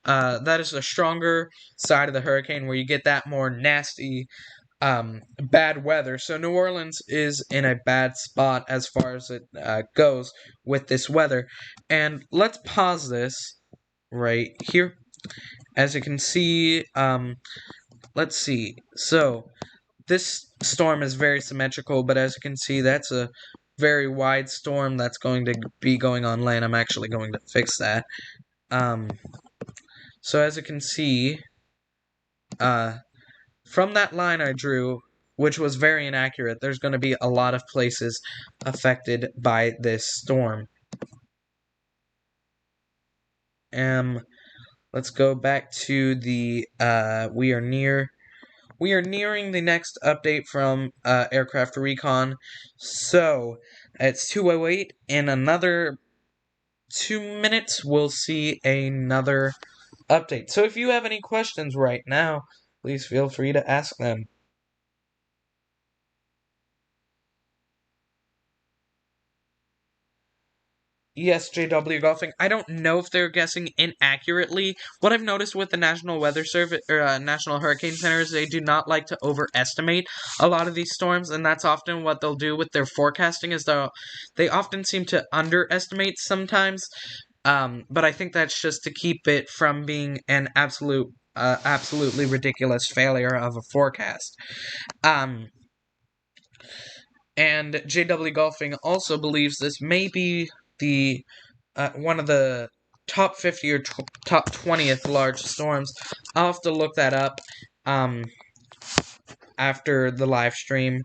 S1: that is the stronger side of the hurricane, where you get that more nasty bad weather. So New Orleans is in a bad spot as far as it goes with this weather. And let's pause this right here. As you can see, let's see. So this storm is very symmetrical, but as you can see, that's a very wide storm that's going to be going on land. I'm actually going to fix that. So as you can see, from that line I drew, which was very inaccurate, there's going to be a lot of places affected by this storm. Let's go back to the, we are nearing the next update from Aircraft Recon. So, it's 2:08. In another 2 minutes, we'll see another update. So if you have any questions right now, please feel free to ask them. Yes, JW Golfing. I don't know if they're guessing inaccurately. What I've noticed with the National Weather Service or National Hurricane Center is they do not like to overestimate a lot of these storms, and that's often what they'll do with their forecasting. Is they often seem to underestimate sometimes. But I think that's just to keep it from being an absolutely ridiculous failure of a forecast. And JW Golfing also believes this may be the one of the top 50 or top 20th large storms. I'll have to look that up after the live stream,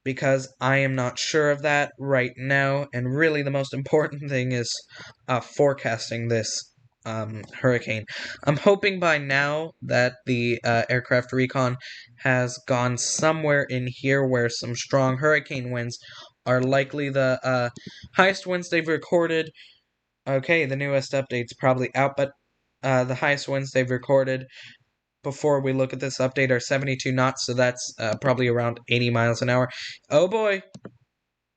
S1: because I am not sure of that right now, and really the most important thing is forecasting this hurricane. I'm hoping by now that the aircraft recon has gone somewhere in here where some strong hurricane winds are likely. The highest winds they've recorded. Okay, the newest update's probably out, but the highest winds they've recorded before we look at this update are 72 knots, so that's probably around 80 miles an hour. Oh boy!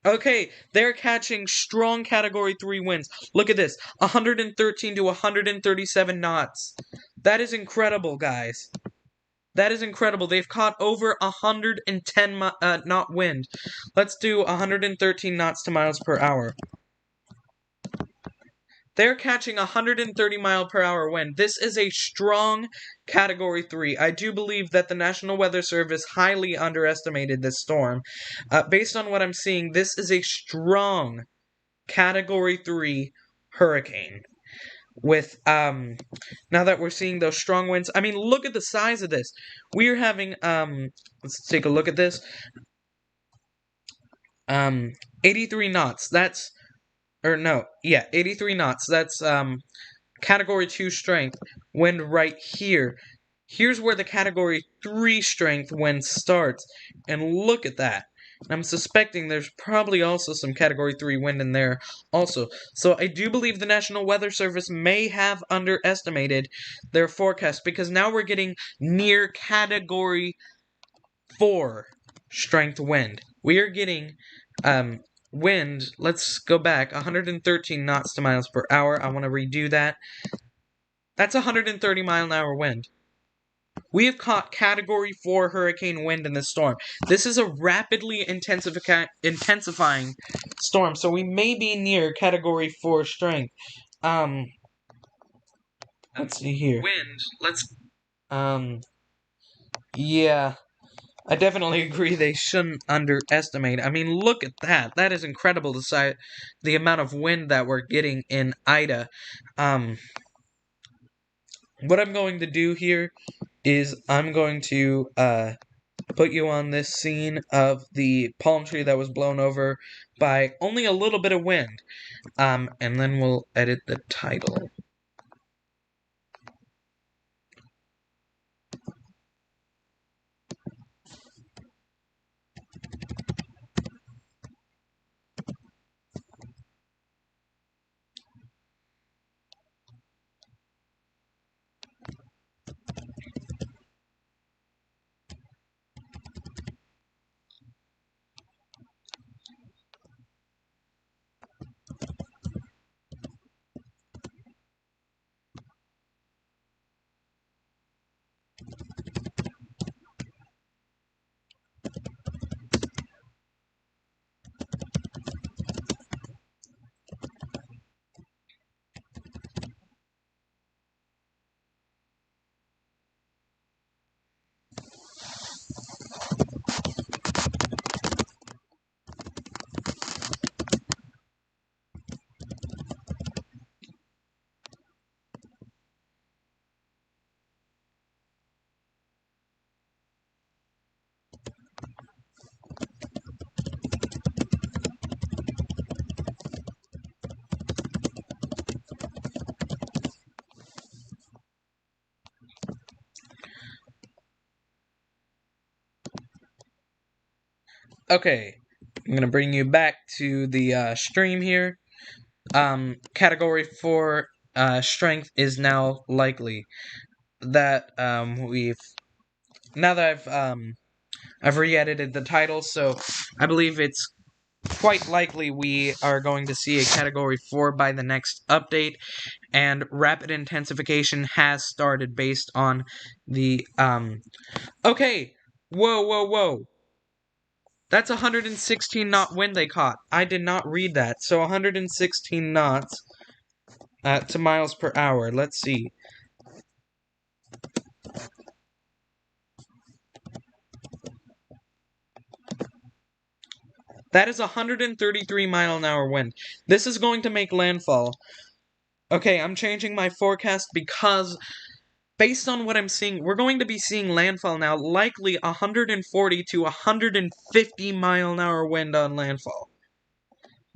S1: Okay, they're catching strong Category 3 winds. Look at this, 113 to 137 knots. That is incredible, guys. That is incredible. They've caught over 110 knot wind. Let's do 113 knots to miles per hour. They're catching 130 mile per hour wind. This is a strong Category 3. I do believe that the National Weather Service highly underestimated this storm. Based on what I'm seeing, this is a strong Category 3 hurricane. With, now that we're seeing those strong winds, I mean, look at the size of this. We're having, let's take a look at this. 83 knots. That's, or no, yeah, 83 knots. That's, Category 2 strength wind right here. Here's where the Category 3 strength wind starts. And look at that. I'm suspecting there's probably also some Category 3 wind in there also. So I do believe the National Weather Service may have underestimated their forecast, because now we're getting near Category 4 strength wind. We are getting wind, let's go back, 113 knots to miles per hour. I want to redo that. That's 130 mile an hour wind. We have caught Category 4 hurricane wind in this storm. This is a rapidly intensifying storm, so we may be near Category 4 strength. Let's see here. Wind, yeah. I definitely agree they shouldn't underestimate. I mean, look at that. That is incredible, the amount of wind that we're getting in Ida. What I'm going to do here is I'm going to put you on this scene of the palm tree that was blown over by only a little bit of wind. And then we'll edit the title. Okay, I'm going to bring you back to the stream here. Category 4 strength is now likely. That now that I've re-edited the title, so I believe it's quite likely we are going to see a Category 4 by the next update, and rapid intensification has started based on the, Okay! Whoa! That's 116 knot wind they caught. I did not read that. So 116 knots to miles per hour. Let's see. That is 133 mile an hour wind. This is going to make landfall. Okay, I'm changing my forecast because based on what I'm seeing, we're going to be seeing landfall now, likely 140 to 150 mile an hour wind on landfall.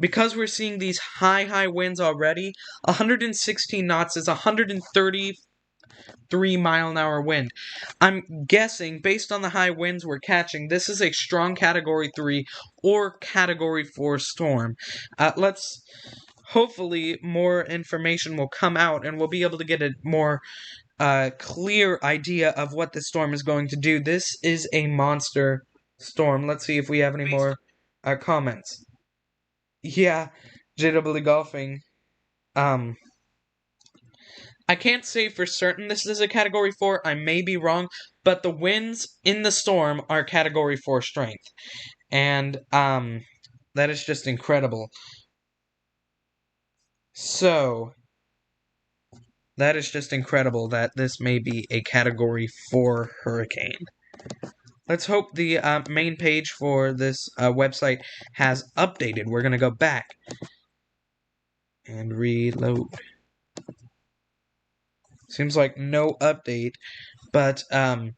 S1: Because we're seeing these high winds already, 116 knots is 133 mile an hour wind. I'm guessing, based on the high winds we're catching, this is a strong Category 3 or Category 4 storm. Hopefully more information will come out and we'll be able to get a more clear idea of what the storm is going to do. This is a monster storm. Let's see if we have any more comments. Yeah, JW Golfing. I can't say for certain this is a Category 4. I may be wrong, but the winds in the storm are Category 4 strength. And, that is just incredible. So, that is just incredible that this may be a Category 4 hurricane. Let's hope the main page for this website has updated. We're going to go back and reload. Seems like no update, but I'm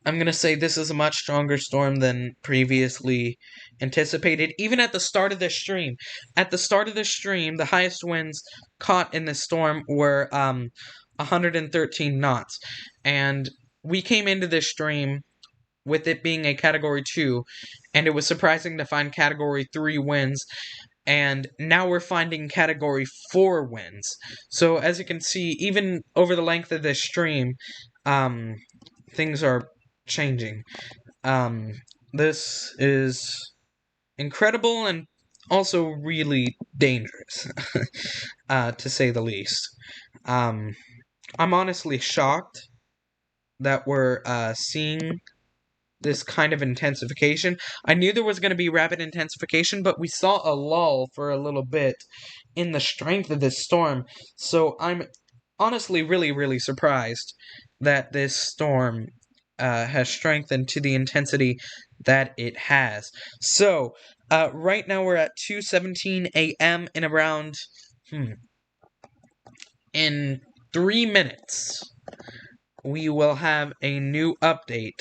S1: going to say this is a much stronger storm than previously anticipated, even at the start of this stream. At the start of this stream, the highest winds caught in this storm were 113 knots, and we came into this stream with it being a Category 2, and it was surprising to find Category 3 winds, and now we're finding Category 4 winds. So as you can see, even over the length of this stream, things are changing. This is incredible and also really dangerous, to say the least. I'm honestly shocked that we're seeing this kind of intensification. I knew there was going to be rapid intensification, but we saw a lull for a little bit in the strength of this storm. So I'm honestly really surprised that this storm has strengthened to the intensity that it has. So, right now we're at 2:17 a.m. in around, in 3 minutes, we will have a new update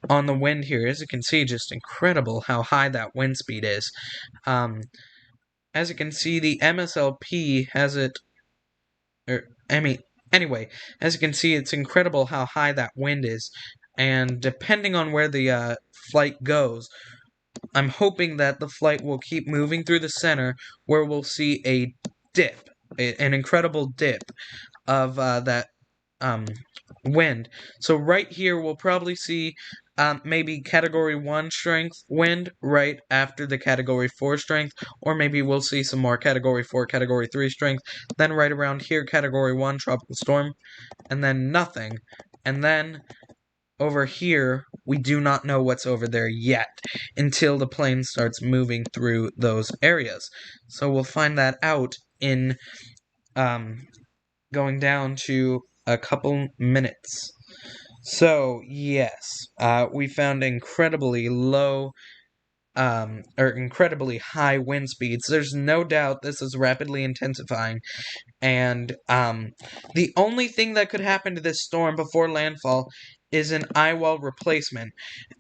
S1: on the wind here. As you can see, just incredible how high that wind speed is. As you can see, the MSLP has it, anyway, as you can see, it's incredible how high that wind is, and depending on where the flight goes, I'm hoping that the flight will keep moving through the center, where we'll see a dip, an incredible dip of that wind. So right here, we'll probably see maybe Category 1 strength wind right after the Category 4 strength, or maybe we'll see some more Category 4, Category 3 strength, then right around here, Category 1 tropical storm, and then nothing. And then over here, we do not know what's over there yet until the plane starts moving through those areas. So we'll find that out in going down to a couple minutes. So, yes, we found incredibly low, or incredibly high wind speeds. There's no doubt this is rapidly intensifying, and, the only thing that could happen to this storm before landfall is an eye wall replacement.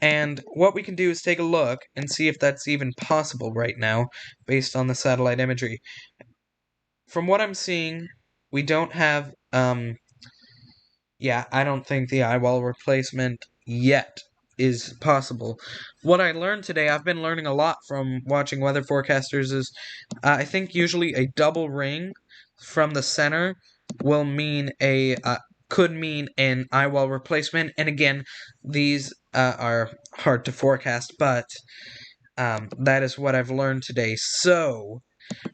S1: And what we can do is take a look and see if that's even possible right now, based on the satellite imagery. From what I'm seeing, we don't have, yeah, I don't think the eye wall replacement yet is possible. What I learned today, I've been learning a lot from watching weather forecasters, is I think usually a double ring from the center will mean could mean an eye wall replacement. And again, these are hard to forecast, but that is what I've learned today. So,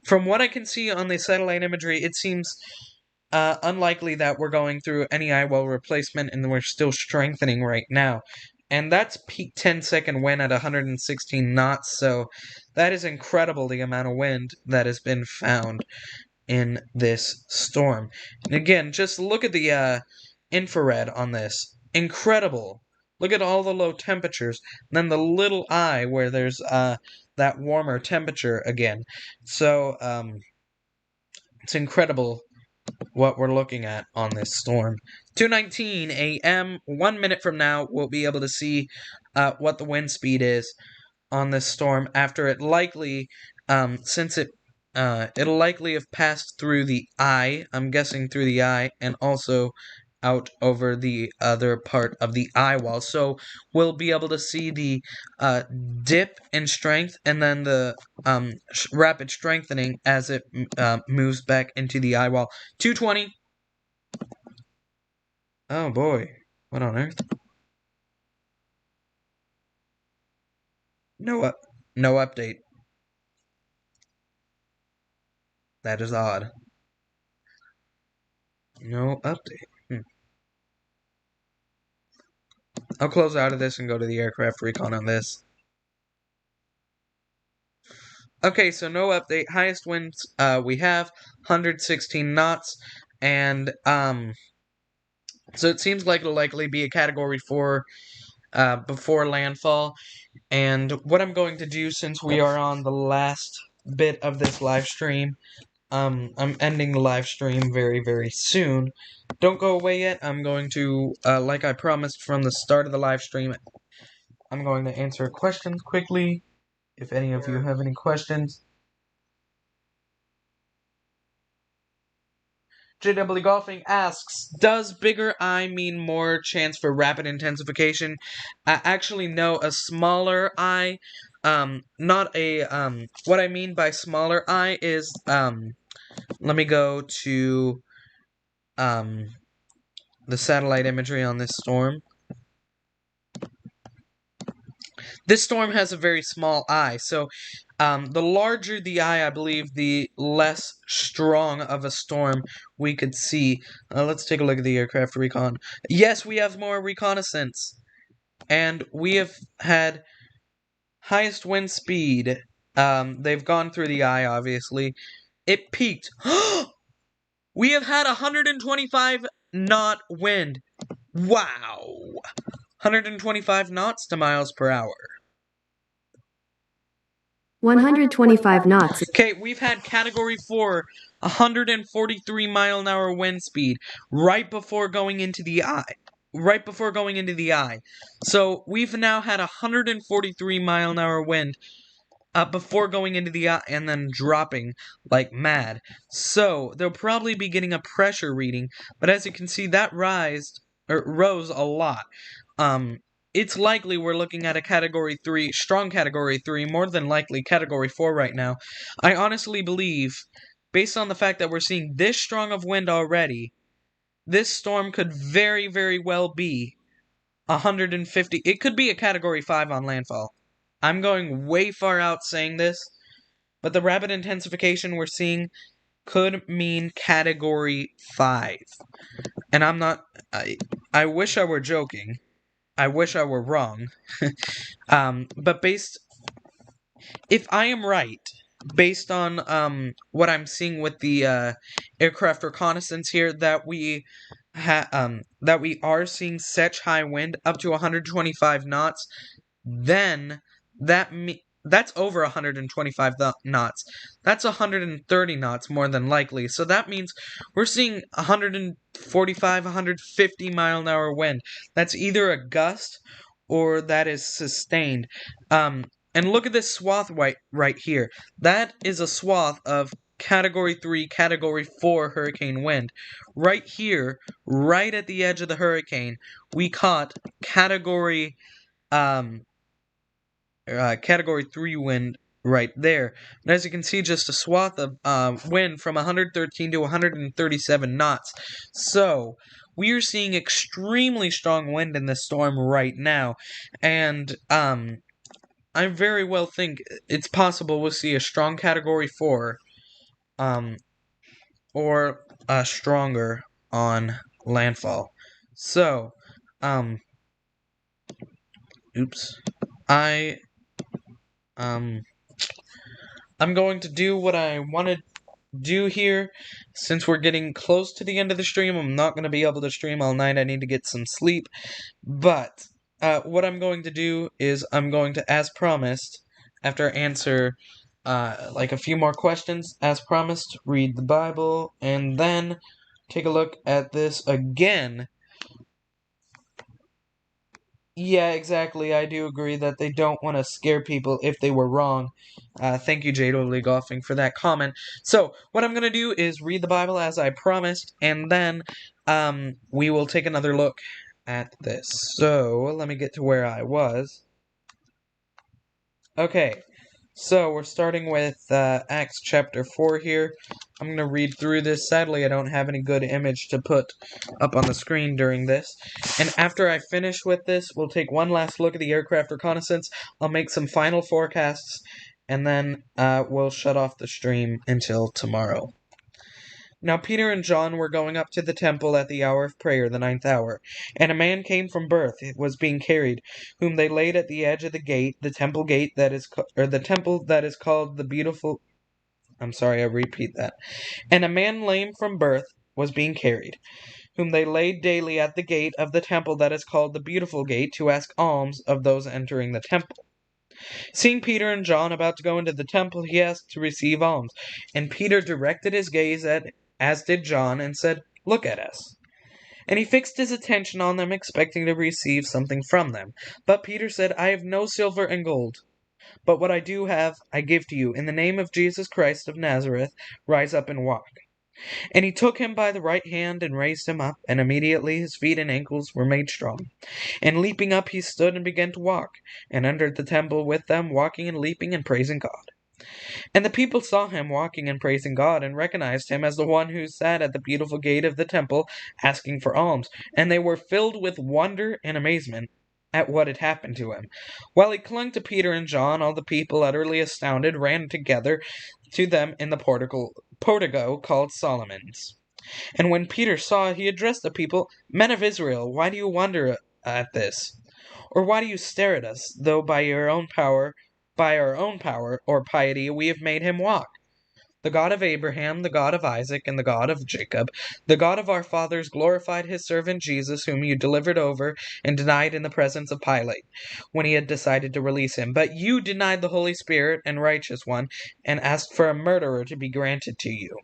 S1: from what I can see on the satellite imagery, it seems unlikely that we're going through any eye wall replacement, and we're still strengthening right now. And that's peak 10-second wind at 116 knots, so that is incredible, the amount of wind that has been found in this storm. And again, just look at the infrared on this. Incredible. Look at all the low temperatures. And then the little eye where there's that warmer temperature again. So it's incredible what we're looking at on this storm. 2:19 a.m. 1 minute from now, we'll be able to see what the wind speed is on this storm after it likely, since it'll likely have passed through the eye, I'm guessing through the eye, and also out over the other part of the eye wall. So we'll be able to see the dip in strength and then the rapid strengthening as it moves back into the eye wall. 2:20. Oh boy, what on earth? No update. That is odd. No update. I'll close out of this and go to the aircraft recon on this. Okay, so no update. Highest winds we have 116 knots, and so it seems like it'll likely be a Category 4 before landfall. And what I'm going to do, since we are on the last bit of this live stream, I'm ending the live stream very, very soon. Don't go away yet. I'm going to, like I promised from the start of the live stream, I'm going to answer questions quickly, if any of you have any questions. JW Golfing asks, does bigger eye mean more chance for rapid intensification? Actually, no, a smaller eye, not a, what I mean by smaller eye is, let me go to, the satellite imagery on this storm. This storm has a very small eye, so the larger the eye, I believe, the less strong of a storm we could see. Let's take a look at the aircraft recon. Yes, we have more reconnaissance, and we have had highest wind speed. They've gone through the eye, obviously. It peaked. We have had 125 knot wind. Wow. 125 knots to miles per hour.
S2: 125 knots.
S1: Okay, we've had Category 4, 143 mile an hour wind speed right before going into the eye. Right before going into the eye. So we've now had 143 mile an hour wind before going into the eye and then dropping like mad. So they'll probably be getting a pressure reading, but as you can see, that rose a lot. It's likely we're looking at a Category 3, strong Category 3, more than likely Category 4 right now. I honestly believe, based on the fact that we're seeing this strong of wind already, this storm could very, very well be 150. It could be a Category 5 on landfall. I'm going way far out saying this, but the rapid intensification we're seeing could mean Category 5. And I'm not... I wish I were joking. I wish I were wrong. But if I am right, based on what I'm seeing with the aircraft reconnaissance here, that we are seeing such high wind up to 125 knots, then that's over 125 knots. That's 130 knots more than likely. So that means we're seeing 145, 150 mile an hour wind. That's either a gust or that is sustained. And look at this swath right here. That is a swath of Category 3, Category 4 hurricane wind. Right here, right at the edge of the hurricane, we caught Category Category 3 wind right there. And as you can see, just a swath of wind from 113 to 137 knots. So we are seeing extremely strong wind in this storm right now, and I very well think it's possible we'll see a strong Category 4, or stronger on landfall. So, oops, I um I'm going to do what I want to do here. Since we're getting close to the end of the stream, I'm not going to be able to stream all night. I need to get some sleep. But what I'm going to do is I'm going to, as promised, after I answer like a few more questions, as promised, read the Bible, and then take a look at this again. Yeah, exactly. I do agree that they don't want to scare people if they were wrong. Thank you, Jado Lee Golfing, for that comment. So, what I'm going to do is read the Bible as I promised, and then we will take another look at this. So, let me get to where I was. Okay, so we're starting with Acts chapter 4 here. I'm going to read through this. Sadly, I don't have any good image to put up on the screen during this. And after I finish with this, we'll take one last look at the aircraft reconnaissance. I'll make some final forecasts, and then we'll shut off the stream until tomorrow. Now Peter and John were going up to the temple at the hour of prayer, the 9th hour. And a man came from birth, was being carried, whom they laid at the edge of the gate, the temple gate that is, the temple that is called the Beautiful. I'm sorry, I repeat that. And a man lame from birth was being carried, whom they laid daily at the gate of the temple that is called the Beautiful Gate, to ask alms of those entering the temple. Seeing Peter and John about to go into the temple, he asked to receive alms. And Peter directed his gaze at, as did John, and said, "Look at us." And he fixed his attention on them, expecting to receive something from them. But Peter said, "I have no silver and gold, but what I do have I give to you. In the name of Jesus Christ of Nazareth, rise up and walk." And he took him by the right hand and raised him up, and immediately his feet and ankles were made strong. And leaping up, he stood and began to walk, and entered the temple with them, walking and leaping and praising God. And the people saw him walking and praising God, and recognized him as the one who sat at the beautiful gate of the temple, asking for alms. And they were filled with wonder and amazement at what had happened to him. While he clung to Peter and John, all the people, utterly astounded, ran together to them in the portico called Solomon's. And when Peter saw it, he addressed the people, "Men of Israel, why do you wonder at this? Or why do you stare at us, though by our own power or piety we have made him walk? The God of Abraham, the God of Isaac, and the God of Jacob, the God of our fathers, glorified his servant Jesus, whom you delivered over and denied in the presence of Pilate, when he had decided to release him. But you denied the Holy Spirit and righteous one, and asked for a murderer to be granted to you.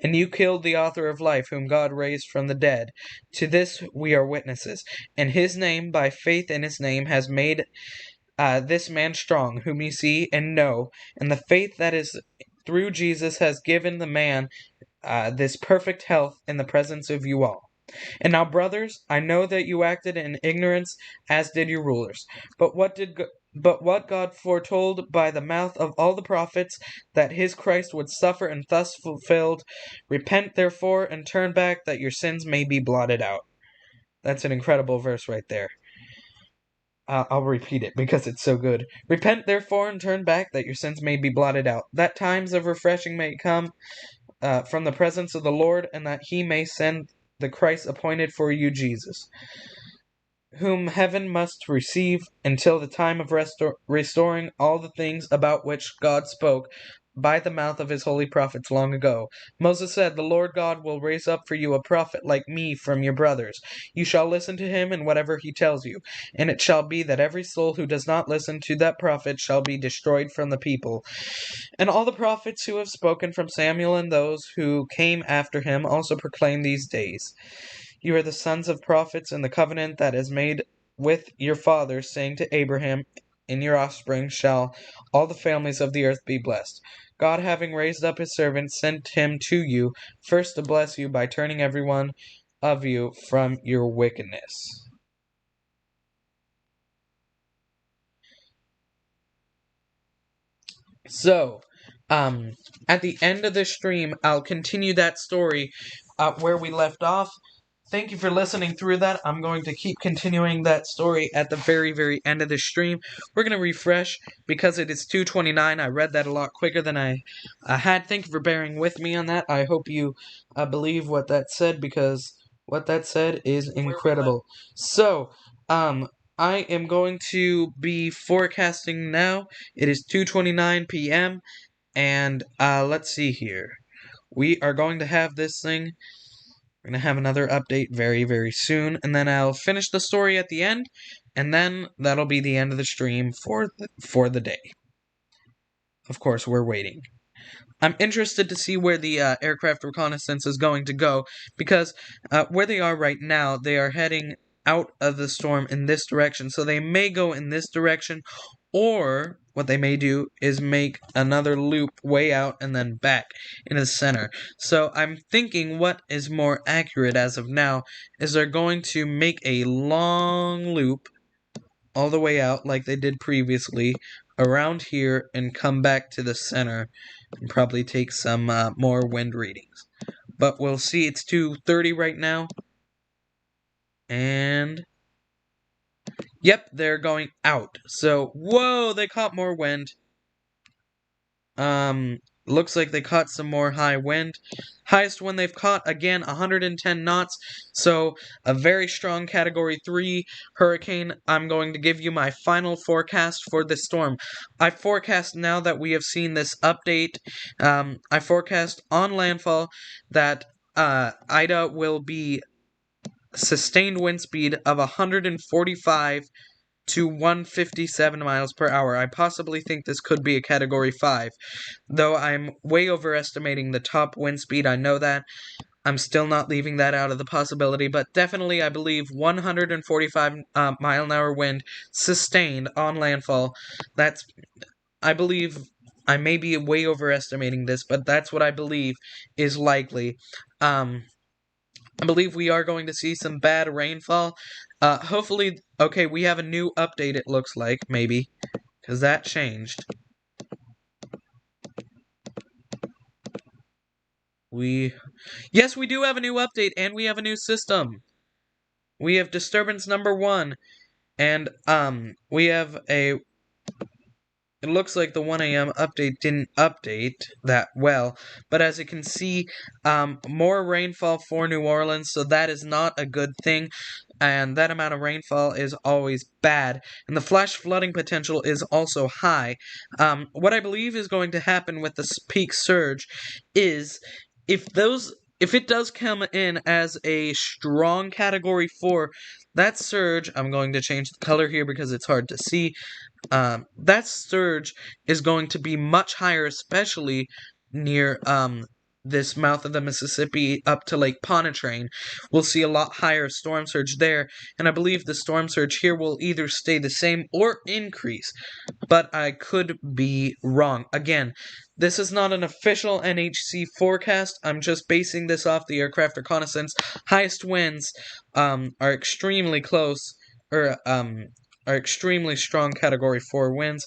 S1: And you killed the author of life, whom God raised from the dead. To this we are witnesses. And his name, by faith in his name, has made this man strong, whom you see and know. And the faith that is through Jesus has given the man this perfect health in the presence of you all. And now, brothers, I know that you acted in ignorance, as did your rulers. But what God foretold by the mouth of all the prophets, that his Christ would suffer, and thus fulfilled. Repent therefore and turn back, that your sins may be blotted out. That's an incredible verse right there. I'll repeat it because it's so good. Repent therefore and turn back, that your sins may be blotted out, that times of refreshing may come from the presence of the Lord, and that he may send the Christ appointed for you, Jesus, whom heaven must receive until the time of restoring all the things about which God spoke by the mouth of his holy prophets long ago. Moses said, "The Lord God will raise up for you a prophet like me from your brothers. You shall listen to him in whatever he tells you. And it shall be that every soul who does not listen to that prophet shall be destroyed from the people." And all the prophets who have spoken from Samuel and those who came after him also proclaim these days. You are the sons of prophets, and the covenant that is made with your fathers, saying to Abraham, "In your offspring shall all the families of the earth be blessed." God, having raised up his servant, sent him to you, first to bless you by turning every one of you from your wickedness. So, at the end of the stream, I'll continue that story where we left off. Thank you for listening through that. I'm going to keep continuing that story at the very, very end of the stream. We're going to refresh because it is 2:29. I read that a lot quicker than I had. Thank you for bearing with me on that. I hope you believe what that said, because what that said is incredible. So, I am going to be forecasting now. It is 2:29 p.m. and let's see here. We are going to have this thing. We're going to have another update very, very soon, and then I'll finish the story at the end, and then that'll be the end of the stream for the day. Of course, we're waiting. I'm interested to see where the aircraft reconnaissance is going to go, because where they are right now, they are heading out of the storm in this direction, so they may go in this direction, or what they may do is make another loop way out and then back into the center. So I'm thinking what is more accurate as of now is they're going to make a long loop all the way out like they did previously around here and come back to the center and probably take some more wind readings. But we'll see. It's 2:30 right now. And yep, they're going out. So, whoa, they caught more wind. Looks like they caught some more high wind. Highest one they've caught, again, 110 knots. So, a very strong Category 3 hurricane. I'm going to give you my final forecast for this storm. I forecast, now that we have seen this update, I forecast on landfall that Ida will be sustained wind speed of 145 to 157 miles per hour. I possibly think this could be a Category 5. Though I'm way overestimating the top wind speed, I know that. I'm still not leaving that out of the possibility, but definitely I believe 145 mile an hour wind sustained on landfall. I believe, I may be way overestimating this, but that's what I believe is likely. I believe we are going to see some bad rainfall. Hopefully, okay, we have a new update, it looks like, maybe, because that changed. Yes, we do have a new update, and we have a new system. We have disturbance number 1, and, we have a... It looks like the 1 a.m. update didn't update that well, but as you can see, more rainfall for New Orleans, so that is not a good thing, and that amount of rainfall is always bad, and the flash flooding potential is also high. What I believe is going to happen with the peak surge is, if it does come in as a strong Category 4, that surge, I'm going to change the color here because it's hard to see, that surge is going to be much higher, especially near this mouth of the Mississippi up to Lake Pontchartrain. We'll see a lot higher storm surge there, and I believe the storm surge here will either stay the same or increase, but I could be wrong. Again, this is not an official NHC forecast. I'm just basing this off the aircraft reconnaissance. Highest winds are extremely close, or are extremely strong Category 4 winds.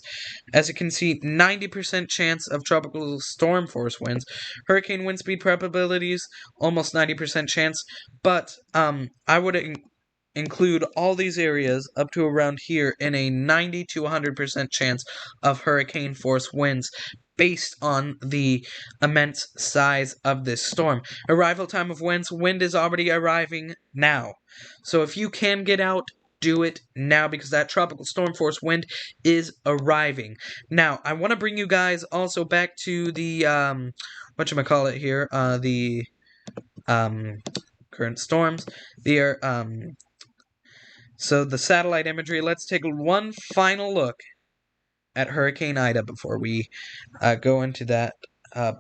S1: As you can see, 90% chance of tropical storm force winds. Hurricane wind speed probabilities, almost 90% chance. But I would include all these areas up to around here in a 90 to 100% chance of hurricane force winds, based on the immense size of this storm. Arrival time of winds. Wind is already arriving now. So if you can get out, do it now, because that tropical storm force wind is arriving. Now, I want to bring you guys also back to the, whatchamacallit here, the, current storms. So the satellite imagery. Let's take one final look at Hurricane Ida before we go into that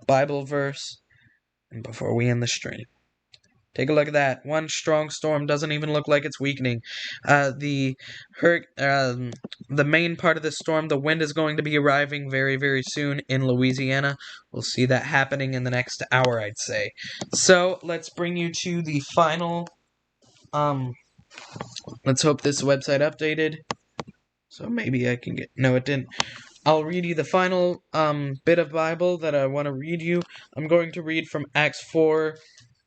S1: Bible verse and before we end the stream. Take a look at that. One strong storm doesn't even look like it's weakening. The main part of the storm, the wind is going to be arriving very, very soon in Louisiana. We'll see that happening in the next hour, I'd say. So, let's bring you to the final... let's hope this website updated. So maybe I can get... No, it didn't. I'll read you the final bit of Bible that I want to read you. I'm going to read from Acts 4,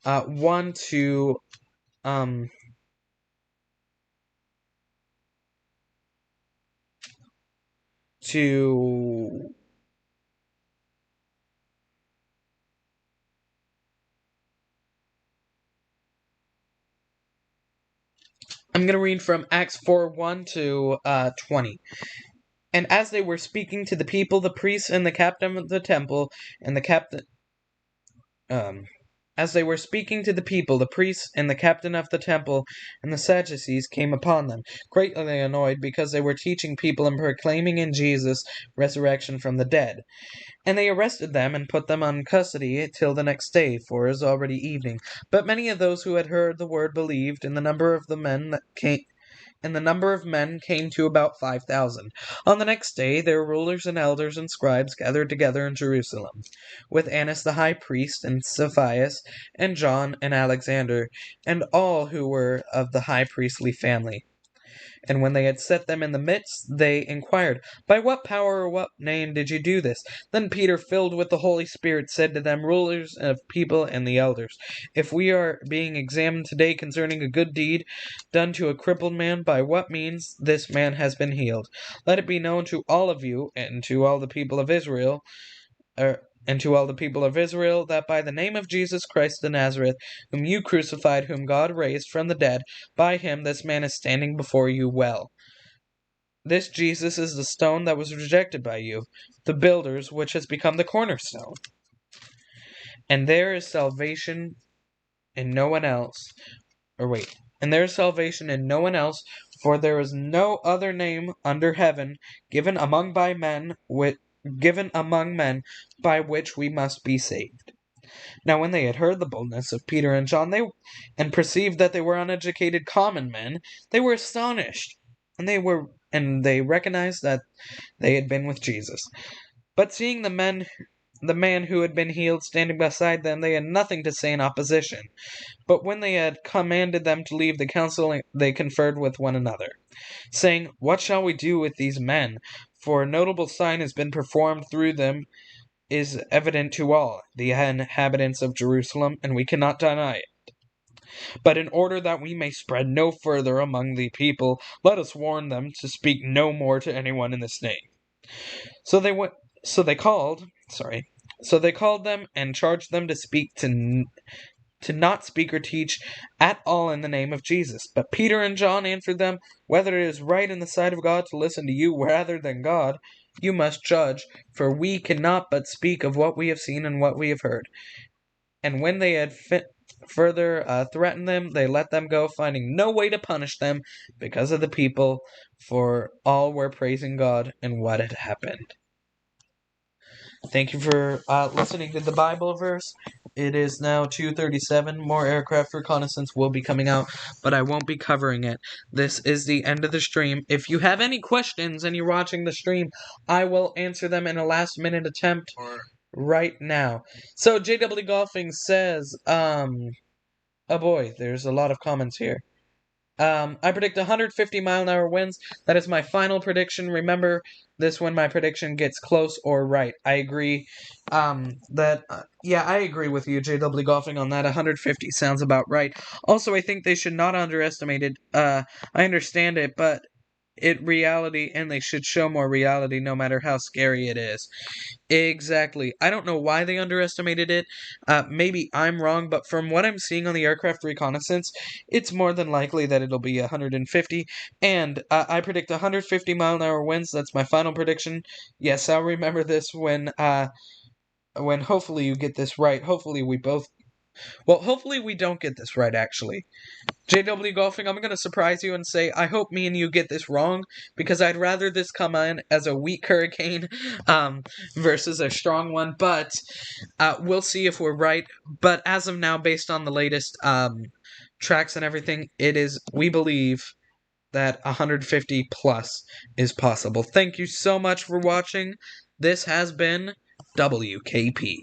S1: 1 to I'm going to read from Acts 4, 1 to 20. And as they were speaking to the people, the priests and the captain of the temple and the captain as they were speaking to the people, the priests and the captain of the temple and the Sadducees came upon them, greatly annoyed because they were teaching people and proclaiming in Jesus resurrection from the dead. And they arrested them and put them on custody till the next day, for it was already evening. But many of those who had heard the word believed, and the number of men came to about 5,000. On the next day, their rulers and elders and scribes gathered together in Jerusalem, with Annas the high priest, and Sapphira, and John, and Alexander, and all who were of the high priestly family. And when they had set them in the midst, they inquired, By what power or what name did you do this? Then Peter, filled with the Holy Spirit, said to them, Rulers of people and the elders, if we are being examined today concerning a good deed done to a crippled man, by what means this man has been healed, let it be known to all of you and to all the people of Israel, that by the name of Jesus Christ of Nazareth, whom you crucified, whom God raised from the dead, by him this man is standing before you well. This Jesus is the stone that was rejected by you, the builders, which has become the cornerstone. And there is salvation in no one else. And there is salvation in no one else, for there is no other name under heaven given among men by which we must be saved. Now when they had heard the boldness of Peter and John, and perceived that they were uneducated common men, they were astonished, and they recognized that they had been with Jesus. But seeing the man who had been healed standing beside them, they had nothing to say in opposition. But when they had commanded them to leave the council, they conferred with one another, saying, What shall we do with these men? For a notable sign has been performed through them, is evident to all, the inhabitants of Jerusalem, and we cannot deny it. But in order that we may spread no further among the people, let us warn them to speak no more to anyone in this name. So they went. So they called them and charged them to not speak or teach at all in the name of Jesus. But Peter and John answered them, Whether it is right in the sight of God to listen to you rather than God, you must judge, for we cannot but speak of what we have seen and what we have heard. And when they had further threatened them, they let them go, finding no way to punish them because of the people, for all were praising God in what had happened. Thank you for listening to the Bible verse. It is now 2:37. More aircraft reconnaissance will be coming out, but I won't be covering it. This is the end of the stream. If you have any questions and you're watching the stream, I will answer them in a last-minute attempt right now. So JW Golfing says, oh boy, there's a lot of comments here. I predict 150-mile-an-hour winds. That is my final prediction. Remember this when my prediction gets close or right. I agree. I agree with you, JW Golfing, on that. 150 sounds about right. Also, I think they should not underestimate it. I understand it, but reality, and they should show more reality no matter how scary it is. Exactly. I don't know why they underestimated it. Maybe I'm wrong, but from what I'm seeing on the aircraft reconnaissance, it's more than likely that it'll be 150. And I predict 150-mile-an-hour winds. That's my final prediction. Yes, I'll remember this when hopefully you get this right. Hopefully we don't get this right, actually. JW Golfing, I'm going to surprise you and say I hope me and you get this wrong, because I'd rather this come in as a weak hurricane versus a strong one, but we'll see if we're right. But as of now, based on the latest tracks and everything, we believe that 150 plus is possible. Thank you so much for watching. This has been WKP.